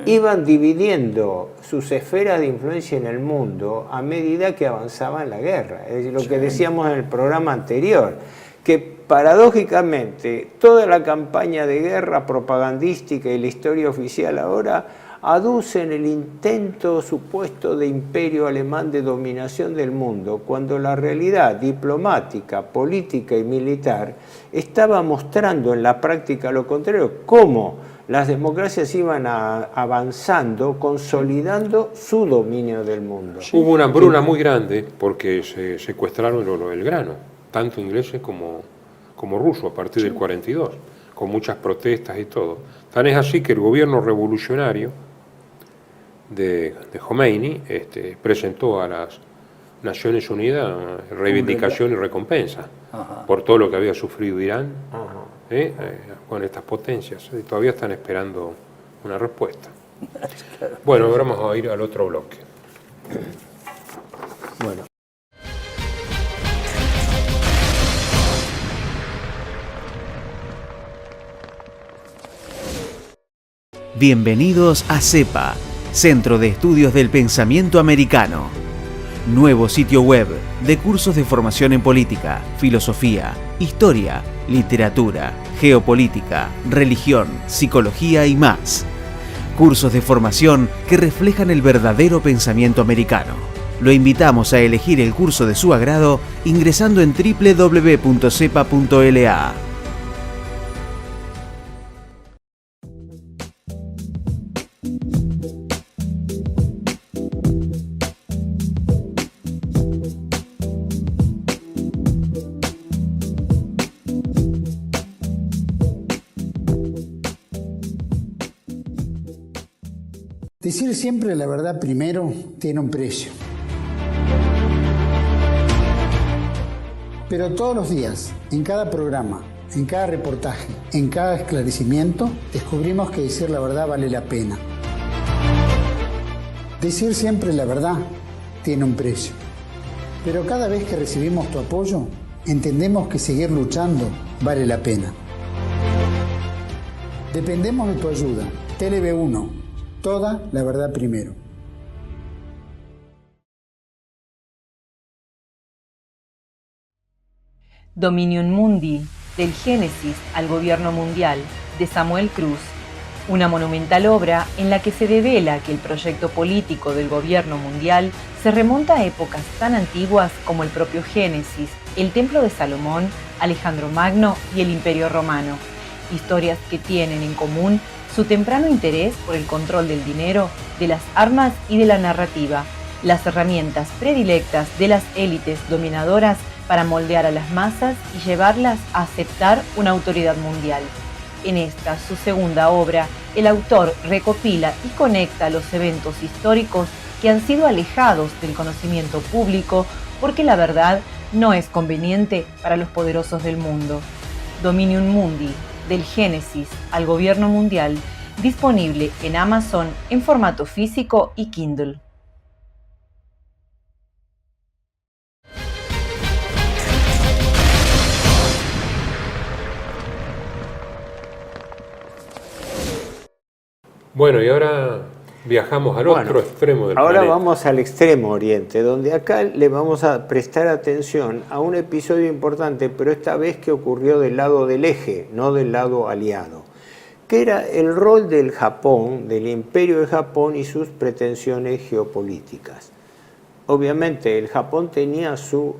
iban dividiendo sus esferas de influencia en el mundo a medida que avanzaba en la guerra. Es decir, lo que decíamos en el programa anterior, que paradójicamente toda la campaña de guerra propagandística y la historia oficial ahora aducen el intento supuesto de imperio alemán de dominación del mundo, cuando la realidad diplomática, política y militar estaba mostrando en la práctica lo contrario, cómo las democracias iban avanzando, consolidando su dominio del mundo. Hubo una hambruna muy grande porque se secuestraron el grano, tanto ingleses como rusos a partir del 42, con muchas protestas y todo. Tan es así que el gobierno revolucionario de Khomeini presentó a las Naciones Unidas reivindicación y recompensa por todo lo que había sufrido Irán con estas potencias. Y todavía están esperando una respuesta. Bueno, ahora vamos a ir al otro bloque. Bueno. Bienvenidos a CEPA, Centro de Estudios del Pensamiento Americano. Nuevo sitio web de cursos de formación en política, filosofía, historia, literatura, geopolítica, religión, psicología y más. Cursos de formación que reflejan el verdadero pensamiento americano. Lo invitamos a elegir el curso de su agrado ingresando en www.cepa.la. Decir siempre la verdad primero tiene un precio. Pero todos los días, en cada programa, en cada reportaje, en cada esclarecimiento, descubrimos que decir la verdad vale la pena. Decir siempre la verdad tiene un precio. Pero cada vez que recibimos tu apoyo, entendemos que seguir luchando vale la pena. Dependemos de tu ayuda. TLV1. Toda la verdad primero. Dominium Mundi, del Génesis al Gobierno Mundial, de Samuel Cruz, una monumental obra en la que se devela que el proyecto político del gobierno mundial se remonta a épocas tan antiguas como el propio Génesis, el Templo de Salomón, Alejandro Magno y el Imperio Romano. Historias que tienen en común su temprano interés por el control del dinero, de las armas y de la narrativa, las herramientas predilectas de las élites dominadoras para moldear a las masas y llevarlas a aceptar una autoridad mundial. En esta, su segunda obra, el autor recopila y conecta los eventos históricos que han sido alejados del conocimiento público porque la verdad no es conveniente para los poderosos del mundo. Dominium Mundi, del Génesis al Gobierno Mundial, disponible en Amazon en formato físico y Kindle. Bueno, y ahora viajamos al otro extremo del ahora planeta. Vamos al extremo oriente, donde acá le vamos a prestar atención a un episodio importante, pero esta vez que ocurrió del lado del eje, no del lado aliado, que era el rol del Japón, del Imperio de Japón y sus pretensiones geopolíticas. Obviamente el Japón tenía sus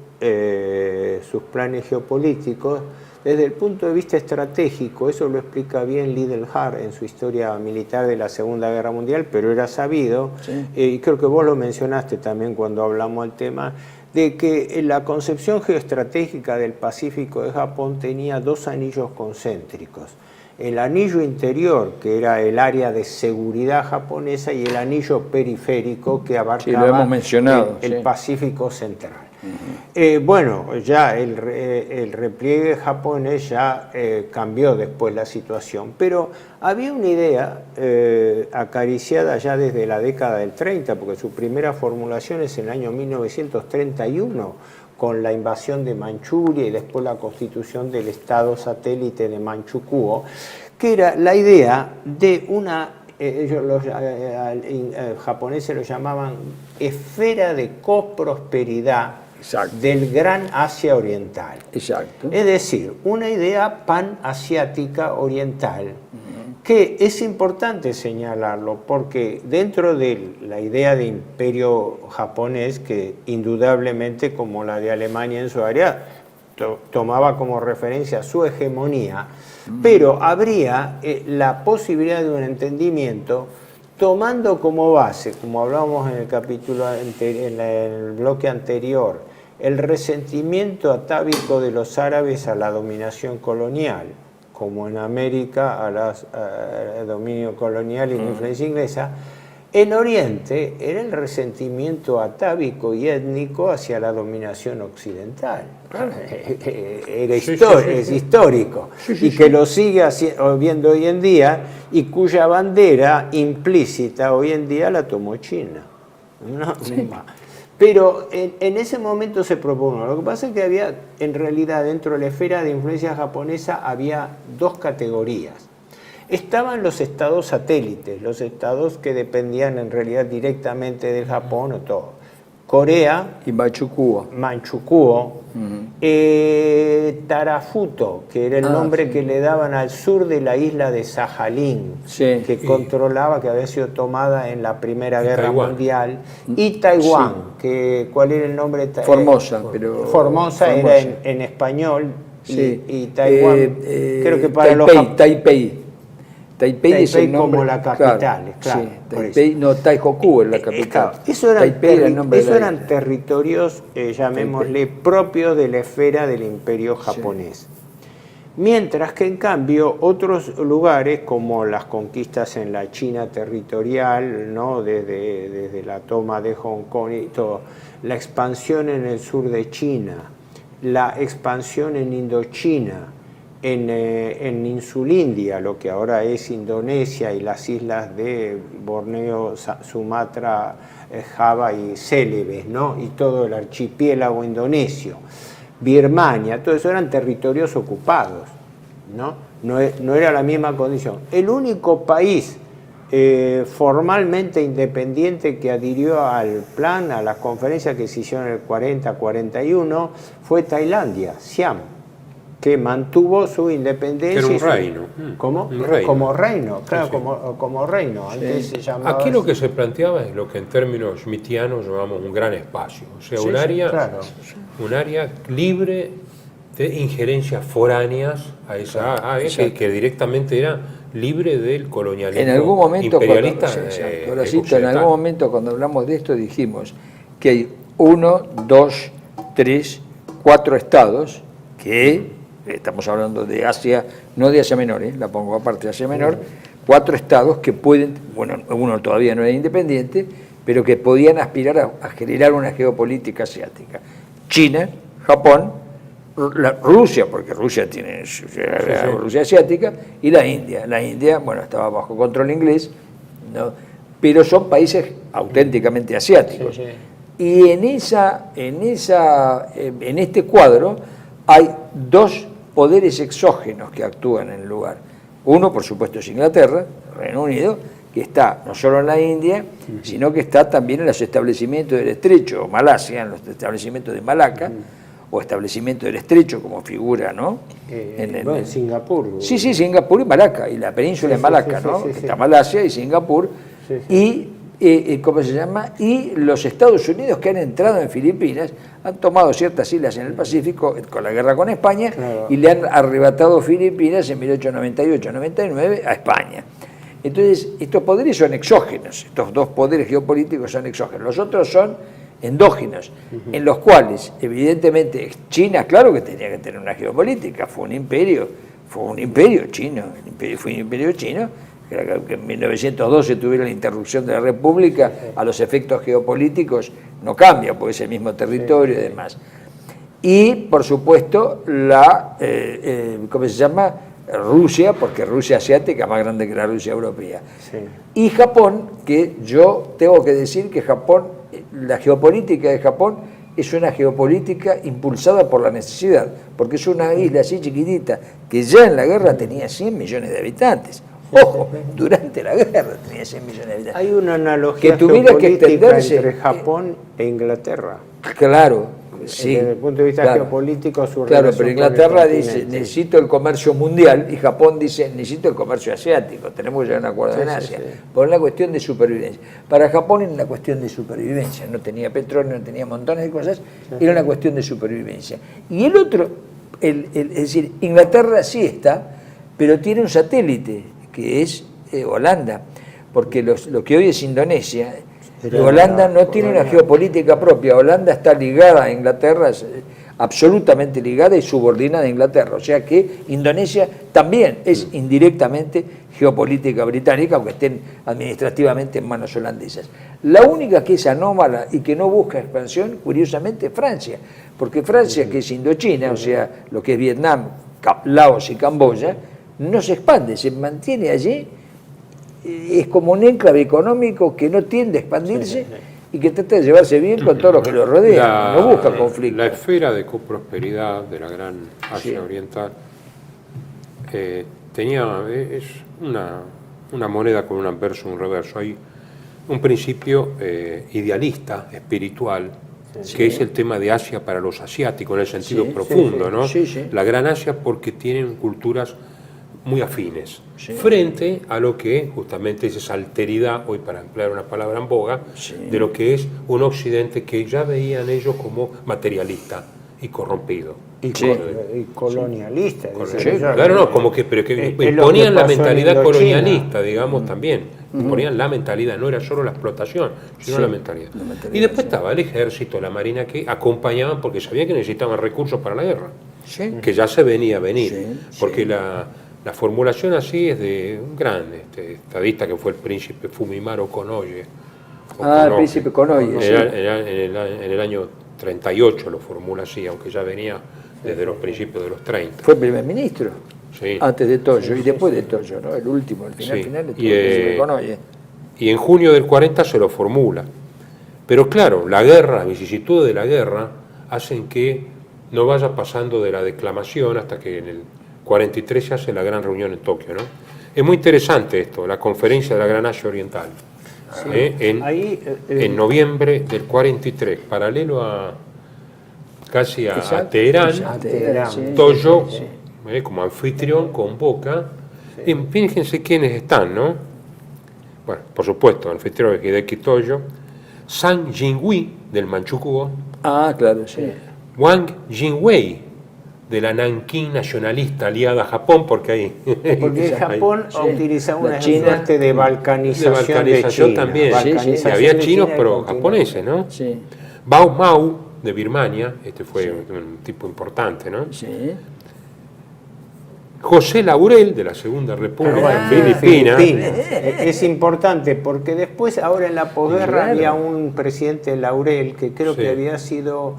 planes geopolíticos desde el punto de vista estratégico. Eso lo explica bien Liddell Hart en su historia militar de la Segunda Guerra Mundial, pero era sabido, sí. Y creo que vos lo mencionaste también cuando hablamos del tema, de que la concepción geoestratégica del Pacífico de Japón tenía dos anillos concéntricos. El anillo interior, que era el área de seguridad japonesa, y el anillo periférico, que abarcaba lo hemos mencionado, el Pacífico central. Bueno, ya el repliegue japonés ya cambió después la situación, pero había una idea acariciada ya desde la década del 30, porque su primera formulación es en el año 1931, con la invasión de Manchuria y después la constitución del estado satélite de Manchukuo, que era la idea de una, ellos los japoneses lo llamaban esfera de coprosperidad. Exacto. Del Gran Asia Oriental. Exacto. Es decir, una idea panasiática oriental, que es importante señalarlo porque dentro de la idea de imperio japonés, que indudablemente como la de Alemania en su área tomaba como referencia su hegemonía, pero habría la posibilidad de un entendimiento tomando como base, como hablábamos en el capítulo en el bloque anterior, el resentimiento atávico de los árabes a la dominación colonial, como en América al dominio colonial y la influencia inglesa. En Oriente era el resentimiento atávico y étnico hacia la dominación occidental. Es histórico. Y que lo sigue viendo hoy en día, y cuya bandera implícita hoy en día la tomó China. ¿No? Sí. Pero en ese momento se propuso. Lo que pasa es que había, en realidad, dentro de la esfera de influencia japonesa había dos categorías. Estaban los estados satélites, los estados que dependían en realidad directamente del Japón o todo. Corea y Manchukuo. Manchukuo, Tarafuto, que era el nombre que le daban al sur de la isla de Sajalín, que controlaba, que había sido tomada en la Primera Guerra Mundial, y Taiwán, que ¿cuál era el nombre? Formosa, pero Formosa era en español, y Taiwán, creo que para Taipei es el nombre, como la capital, claro. Sí, Taipei, no, Taihoku es la capital. Eso eran territorios, llamémosle, propios de la esfera del Imperio japonés. Mientras que, en cambio, otros lugares, como las conquistas en la China territorial, ¿no? desde la toma de Hong Kong y todo, la expansión en el sur de China, la expansión en Indochina, en Insulindia, lo que ahora es Indonesia y las islas de Borneo, Sumatra, Java y Celebes, ¿no? Y todo el archipiélago indonesio, Birmania, todo eso eran territorios ocupados, ¿no? No era la misma condición. El único país formalmente independiente que adhirió al plan, a las conferencias que se hicieron en el 40-41, fue Tailandia, Siam, que mantuvo su independencia. Era un reino. ¿Cómo? Un reino. Como reino, claro, Sí. como reino. Antes se llamaba Aquí lo así. que se planteaba es lo que en términos schmittianos llamamos un gran espacio, o sea, un área libre de injerencias foráneas a esa área que directamente era libre del colonialismo En algún momento, imperialista. en algún momento cuando hablamos de esto dijimos que hay 1, 2, 3, 4 estados que, estamos hablando de Asia, no de Asia Menor, la pongo aparte de Asia Menor, 4 estados que pueden, bueno, uno todavía no era independiente, pero que podían aspirar a generar una geopolítica asiática. China, Japón, Rusia, porque Rusia tiene Rusia asiática, y la India. La India, bueno, estaba bajo control inglés, ¿no? Pero son países auténticamente asiáticos. Y en este cuadro hay 2 poderes exógenos que actúan en el lugar. Uno, por supuesto, es Inglaterra, Reino Unido, que está no solo en la India, sino que está también en los establecimientos del Estrecho, o Malasia, en los establecimientos de Malaca, o establecimiento del Estrecho, como figura, ¿no? En Singapur. Sí, Singapur y Malaca, y la península de Malaca, ¿no? Está Malasia y Singapur, y ¿cómo se llama? Y los Estados Unidos, que han entrado en Filipinas, han tomado ciertas islas en el Pacífico con la guerra con España, y le han arrebatado Filipinas en 1898-99 a España. Entonces, estos poderes son exógenos, estos 2 poderes geopolíticos son exógenos, los otros son endógenos, en los cuales, evidentemente, China, claro que tenía que tener una geopolítica, fue un imperio chino, fue un imperio chino, que en 1912 tuviera la interrupción de la República, a los efectos geopolíticos no cambia, porque es el mismo territorio y demás. Y, por supuesto, ¿cómo se llama? Rusia, porque Rusia asiática es más grande que la Rusia europea. Y Japón, que yo tengo que decir que Japón, la geopolítica de Japón es una geopolítica impulsada por la necesidad, porque es una isla así chiquitita que ya en la guerra tenía 100 millones de habitantes. Ojo, durante la guerra tenía 100 millones de habitantes. Hay una analogía que tuviera que extenderse entre Japón e Inglaterra. Claro, sí. Desde el punto de vista geopolítico, su claro, relación pero con el Inglaterra dice, continente. necesito el comercio mundial, y Japón dice, necesito el comercio asiático, tenemos que llegar a un acuerdo en Asia, por una cuestión de supervivencia. Para Japón era una cuestión de supervivencia, no tenía petróleo, no tenía montones de cosas, era una cuestión de supervivencia. Y el otro, es decir, Inglaterra sí está, pero tiene un satélite, que es Holanda, porque lo que hoy es Indonesia, Holanda no tiene una geopolítica propia. Holanda está ligada a Inglaterra, es absolutamente ligada y subordinada a Inglaterra. O sea que Indonesia también es indirectamente geopolítica británica, aunque estén administrativamente en manos holandesas. La única que es anómala y que no busca expansión, curiosamente, es Francia. Porque Francia, que es Indochina, o sea, lo que es Vietnam, Laos y Camboya, no se expande, se mantiene allí. Es como un enclave económico que no tiende a expandirse y que trata de llevarse bien con todo lo que lo rodea, no busca conflicto. La esfera de coprosperidad de la gran Asia Oriental es una moneda con un anverso y un reverso. Hay un principio idealista, espiritual, que es el tema de Asia para los asiáticos, en el sentido profundo, ¿no? La Gran Asia, porque tienen culturas muy afines, frente a lo que justamente es esa alteridad, hoy para emplear una palabra en boga, de lo que es un Occidente que ya veían ellos como materialista y corrompido. Y colonialista. Claro, no, como que, pero que imponían la mentalidad colonialista, digamos, también. Imponían la mentalidad, no era solo la explotación, sino la mentalidad. Y después estaba el ejército, la marina, que acompañaban porque sabían que necesitaban recursos para la guerra, que ya se venía a venir, porque la formulación así es de un gran estadista que fue el príncipe Fumimaro Konoye. El príncipe Konoye. En el año 38 lo formula así, aunque ya venía desde los principios de los 30. Fue primer ministro, antes de Toyo y después de Toyo, ¿no? El último, el final estuvo el príncipe Konoye. Y en junio del 40 se lo formula. Pero claro, la guerra, las vicisitudes de la guerra hacen que no vaya pasando de la declamación hasta que en el 43 se hace la gran reunión en Tokio, ¿no? Es muy interesante esto, la conferencia de la Gran Asia Oriental. En noviembre del 43, paralelo a casi a Teherán, Toyo, como anfitrión, convoca. Y fíjense quiénes están, ¿no? Bueno, por supuesto, anfitrión de Hideki Toyo, Zhang Jinghui del Manchukuo, claro, sí. Wang Jingwei de la Nanking nacionalista aliada a Japón, porque Japón utilizaba una suerte de balcanización de China. También. Y había chinos pero japoneses, ¿no? Sí. Bao Mau de Birmania, fue un tipo importante, ¿no? Sí. José Laurel de la Segunda República Filipina. Es importante porque después, ahora en la posguerra, había un presidente Laurel que creo que había sido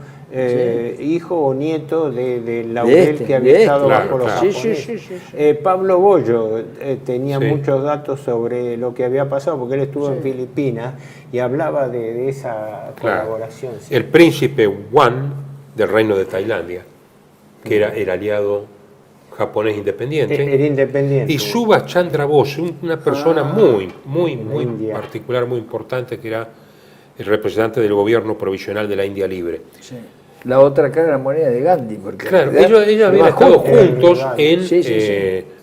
hijo o nieto de Laurel, que había estado bajo los japoneses. Pablo Bollo tenía muchos datos sobre lo que había pasado, porque él estuvo en Filipinas y hablaba de esa colaboración. El príncipe Wan del Reino de Tailandia, que era el aliado japonés independiente. Era independiente. Y Subhas Chandra Bose, una persona muy particular, muy importante, que era el representante del gobierno provisional de la India Libre. Sí. La otra cara era la moneda de Gandhi. Porque claro, ellos habían estado juntos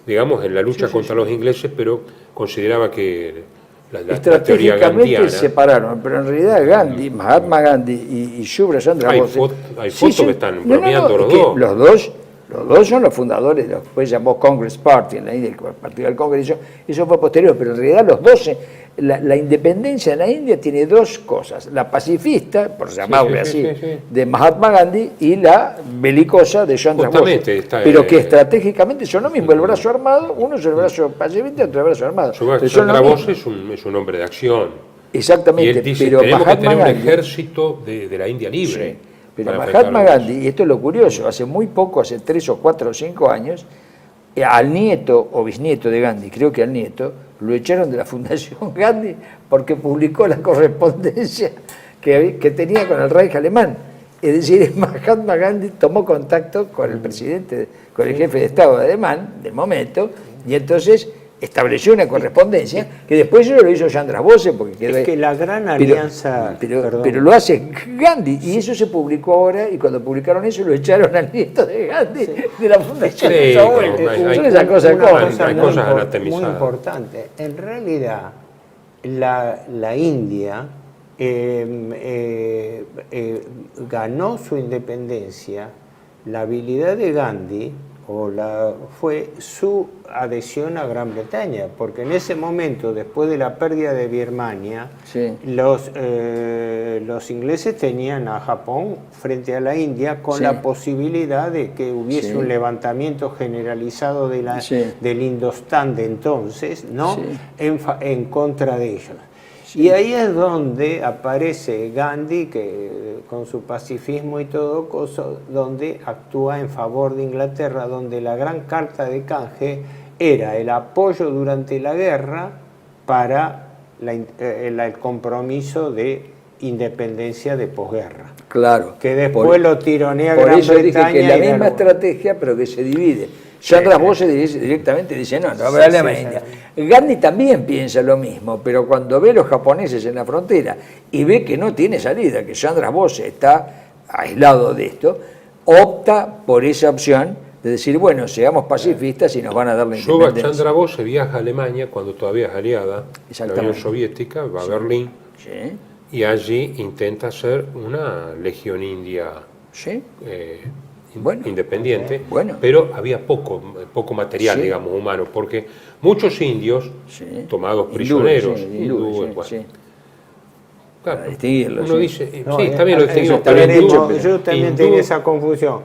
digamos, en la lucha contra los ingleses, pero consideraba que la teoría gandiana. Se separaron, pero en realidad Gandhi, Mahatma Gandhi y Subhas Chandra Bose. Hay fotos que están bromeando los dos. Los dos son los fundadores, después llamó Congress Party en la India, el Partido del Congreso, eso fue posterior, pero en realidad los dos, la independencia en la India tiene dos cosas, la pacifista, por llamarle así, de Mahatma Gandhi, y la belicosa de Chandra Bose, pero que estratégicamente son lo mismo, el brazo armado, uno es el brazo pacifista y otro el brazo armado. Chandra Bose es un hombre de acción. Exactamente, y él dice, pero tenemos Mahatma que tener Gandhi, un ejército de la India libre. Sí. Pero Mahatma Gandhi, y esto es lo curioso, hace muy poco, hace 3 o 4 o 5 años, al nieto o bisnieto de Gandhi, creo que al nieto, lo echaron de la Fundación Gandhi porque publicó la correspondencia que tenía con el Reich alemán. Es decir, Mahatma Gandhi tomó contacto con el presidente, con el jefe de Estado alemán del momento, y entonces estableció una correspondencia que después eso lo hizo Chandra Bose porque quedó que la gran alianza pero lo hace Gandhi y eso se publicó ahora, y cuando publicaron eso lo echaron al nieto de Gandhi de la Fundación hay cosas anatemizadas muy importantes. En realidad la India ganó su independencia. La habilidad de Gandhi fue su adhesión a Gran Bretaña, porque en ese momento, después de la pérdida de Birmania, los ingleses tenían a Japón frente a la India con la posibilidad de que hubiese un levantamiento generalizado del Indostán de entonces, ¿no? En contra de ellos. Y ahí es donde aparece Gandhi, que con su pacifismo y todo, donde actúa en favor de Inglaterra, donde la gran carta de canje era el apoyo durante la guerra para el compromiso de independencia de posguerra. Claro. Que después lo tironea Gran Bretaña. Por eso dije que es la misma estrategia, pero que se divide. Chandra Bose directamente dice, no habrá la India. Gandhi también piensa lo mismo, pero cuando ve a los japoneses en la frontera y ve que no tiene salida, que Chandra Bose está aislado de esto, opta por esa opción de decir, bueno, seamos pacifistas y nos van a dar la independencia. Chandra Bose viaja a Alemania cuando todavía es aliada, la Unión Soviética, va a Berlín, y allí intenta hacer una legión india independiente, pero había poco material, digamos, humano, porque muchos indios tomados prisioneros, hindúes, claro, uno dice, también lo distinguimos, pero yo también tengo esa confusión.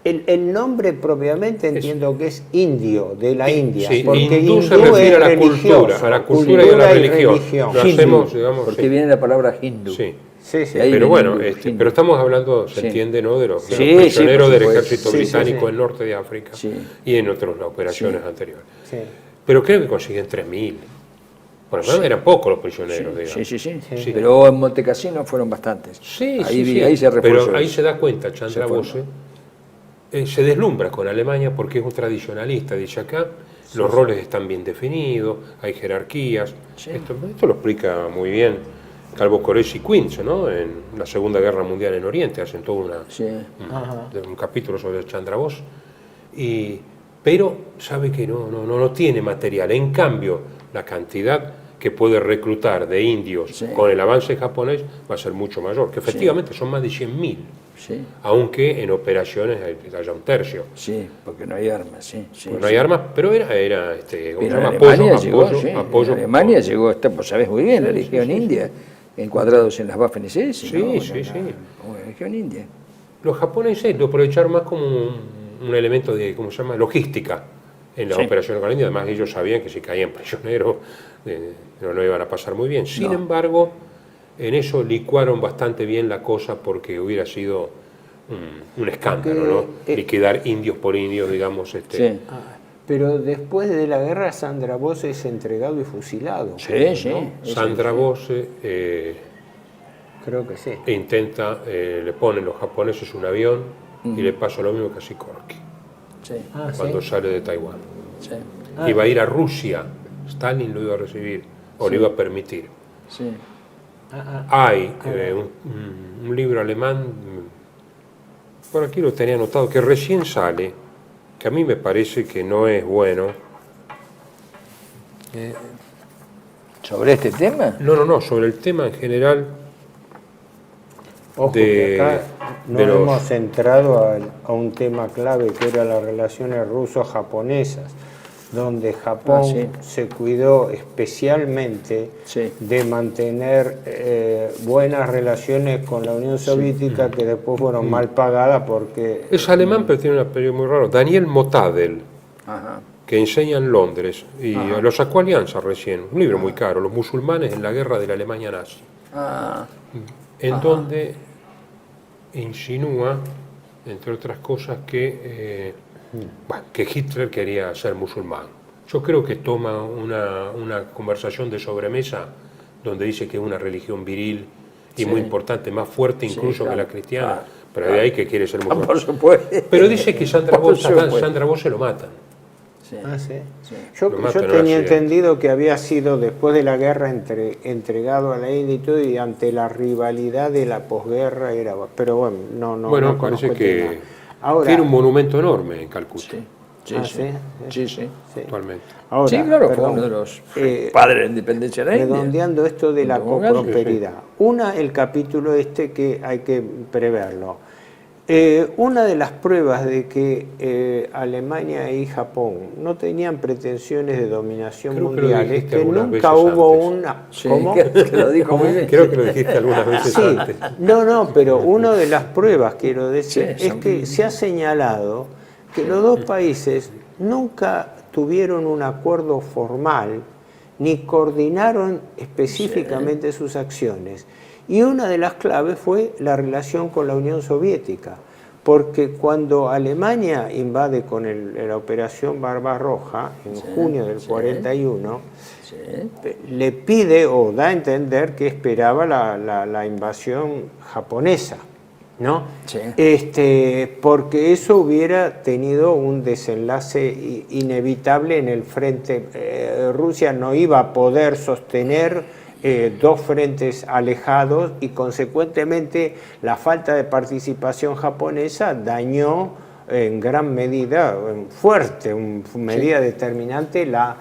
El nombre propiamente entiendo que es indio, de la India, porque hindú se refiere a la cultura y a la religión. Lo hacemos, digamos, porque viene la palabra hindú. Sí, pero bueno, pero estamos hablando, se entiende, ¿no?, de los prisioneros del ejército británico del norte de África y en otras operaciones anteriores. Pero creo que consiguen 3.000. Por ejemplo, eran pocos los prisioneros, digamos. Sí. Pero en Montecassino fueron bastantes. Ahí se reforzó. Pero ahí se da cuenta Chandra Bose, se deslumbra con Alemania porque es un tradicionalista. Dice, acá los roles están bien definidos, hay jerarquías. Esto lo explica muy bien Calvo Corés y Quince, ¿no?, en la Segunda Guerra Mundial en Oriente, hacen todo un capítulo sobre Chandra Bose. Pero sabe que no tiene material. En cambio, la cantidad que puede reclutar de indios con el avance japonés va a ser mucho mayor, que efectivamente son más de 100.000. Aunque en operaciones haya un tercio. Porque no hay armas. No hay armas, pero era apoyo. Alemania llegó, pues sabes muy bien, la Legión India, encuadrados en las Waffen-SS. La Legión India. Los japoneses lo aprovecharon más como un elemento de, ¿cómo se llama?, logística en las operaciones con la India. Además, ellos sabían que si caían prisioneros no lo iban a pasar muy bien. Sin embargo, en eso licuaron bastante bien la cosa, porque hubiera sido un escándalo, ¿no?, liquidar indios por indios, digamos. Pero después de la guerra, Chandra Bose es entregado y fusilado. Chandra Bose creo que sí. Intenta, le ponen los japoneses un avión y le pasa lo mismo que a Sikorsky cuando sale de Taiwán. Iba a ir a Rusia, Stalin lo iba a recibir, o lo iba a permitir. Hay un libro alemán, por aquí lo tenía anotado, que recién sale, que a mí me parece que no es bueno. ¿Sobre este tema? No, sobre el tema en general. Ojo, que acá no hemos entrado a un tema clave, que era las relaciones ruso-japonesas, donde Japón se cuidó especialmente de mantener buenas relaciones con la Unión Soviética, que después fueron mal pagadas porque... Es alemán, pero tiene un apellido muy raro. Daniel Motadel, que enseña en Londres, y lo sacó Alianza recién, un libro muy caro, Los musulmanes en la guerra de la Alemania nazi, en donde insinúa, entre otras cosas, que Hitler quería ser musulmán. Yo creo que toma una conversación de sobremesa donde dice que es una religión viril y muy importante, más fuerte incluso que la cristiana, pero de ahí que quiere ser musulmán. Por supuesto. Pero dice que Chandra Bose lo matan. Yo tenía entendido que había sido después de la guerra entregado a la India y todo, y ante la rivalidad de la posguerra era, pero bueno, no parece que ahora, tiene un monumento enorme en Calcuta. Actualmente. Ahora, claro, fue uno de los padres de la independencia de la India. Redondeando esto de la coprosperidad. El capítulo que hay que preverlo. Una de las pruebas de que Alemania y Japón no tenían pretensiones de dominación mundial es que nunca hubo una... ¿Cómo? Lo dijo muy bien. Creo que lo dijiste algunas veces antes. Pero una de las pruebas, quiero decir, es que se ha señalado que los dos países nunca tuvieron un acuerdo formal ni coordinaron específicamente sus acciones. Y una de las claves fue la relación con la Unión Soviética, porque cuando Alemania invade con la Operación Barbarroja en junio del 41, le pide o da a entender que esperaba la invasión japonesa, ¿no? Porque eso hubiera tenido un desenlace inevitable en el frente Rusia no iba a poder sostener dos frentes alejados y consecuentemente la falta de participación japonesa dañó en gran medida, fuerte, medida determinante la,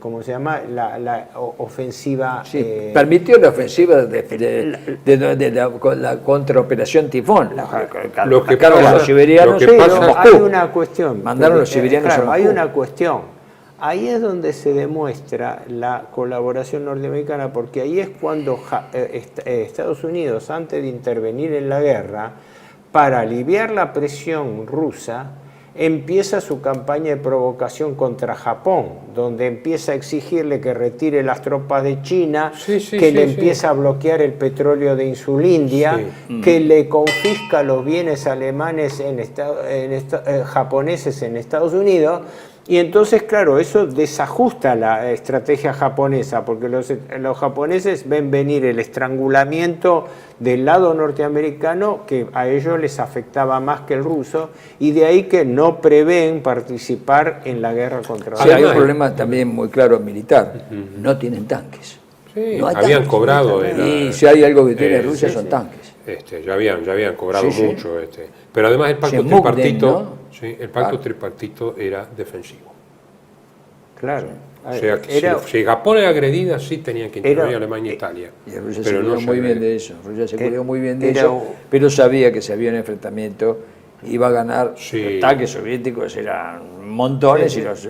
¿cómo se llama? La ofensiva. Sí, permitió la ofensiva de la contraoperación Tifón. Lo que Atacaron a los siberianos, lo que pasa- Moscú. Hay una cuestión. Mandaron los siberianos claro, a Moscú. hay una cuestión. Ahí es donde se demuestra la colaboración norteamericana, porque ahí es cuando Estados Unidos, antes de intervenir en la guerra, para aliviar la presión rusa, empieza su campaña de provocación contra Japón, donde empieza a exigirle que retire las tropas de China, que le empieza a bloquear el petróleo de Insulindia, que le confisca los bienes alemanes japoneses en Estados Unidos. Y entonces, claro, eso desajusta la estrategia japonesa, porque los japoneses ven venir el estrangulamiento del lado norteamericano, que a ellos les afectaba más que el ruso, y de ahí que no prevén participar en la guerra contra Sí, hay un problema también muy claro militar. No tienen tanques. Sí, No hay habían tanques. cobrado. Y si hay algo que tiene Rusia son tanques. Ya habían cobrado Sí. mucho. Pero además el pacto Sí, Mukden, tripartito, ¿no? el pacto tripartito era defensivo. Claro. O sea, que si Japón era agredida, sí tenían que intervenir Alemania e Italia. Y Rusia pero se cuidó no muy bien agrede. de eso. Rusia se cuidó muy bien de era- eso, pero sabía que si había un enfrentamiento iba a ganar. Sí. Los tanques soviéticos eran montones y los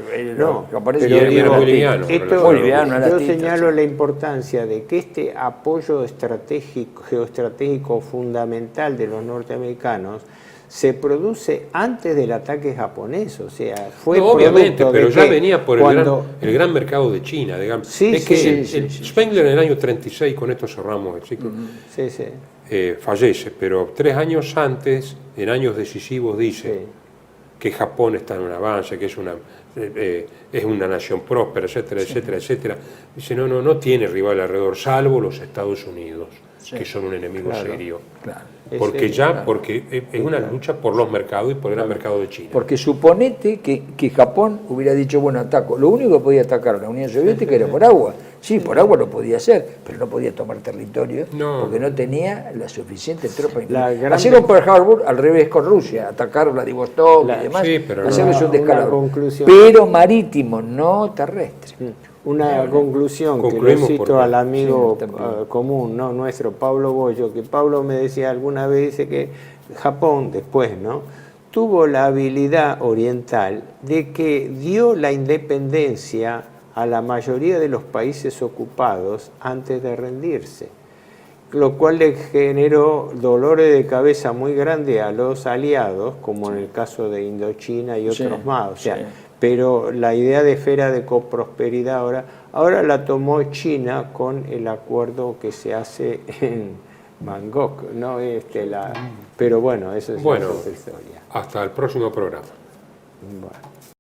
japoneses pero era digo, muy liviano, muy liviano, yo las tintas, señalo sí. la importancia de que este apoyo geoestratégico fundamental de los norteamericanos se produce antes del ataque japonés, o sea, fue No, obviamente, producto pero de ya que venía por cuando- el gran mercado de China, digamos. Sí, es que sí, el Spengler en el año 36, con esto cerramos el ciclo, Sí, sí. fallece, pero 3 años antes, en años decisivos, dice Sí. que Japón está en un avance, que es una nación próspera, etcétera, etcétera, etcétera. Dice, no tiene rival alrededor, salvo los Estados Unidos, que son un enemigo serio. Claro. Porque es una lucha por los mercados y por el gran mercado de China. Porque suponete que Japón hubiera dicho, bueno, ataco. Lo único que podía atacar a la Unión Soviética era por agua. Sí, por agua lo podía hacer, pero no podía tomar territorio porque no tenía la suficiente tropa. Así con Pearl Harbor, al revés con Rusia, atacar Vladivostok y demás, sí, pero hacerles un descalabro. conclusión. Pero marítimo, no terrestre. Una conclusión que le Concluimos cito por- al amigo Sí, común, ¿no? Nuestro, Pablo Bollo, que Pablo me decía alguna vez, dice que Japón después, ¿no?, tuvo la habilidad oriental de que dio la independencia a la mayoría de los países ocupados antes de rendirse, lo cual le generó dolores de cabeza muy grandes a los aliados, como en el caso de Indochina y otros más, o sea, pero la idea de esfera de coprosperidad ahora la tomó China con el acuerdo que se hace en Bangkok, ¿no? Pero bueno, eso es Bueno, otra historia. hasta el próximo programa. Bueno.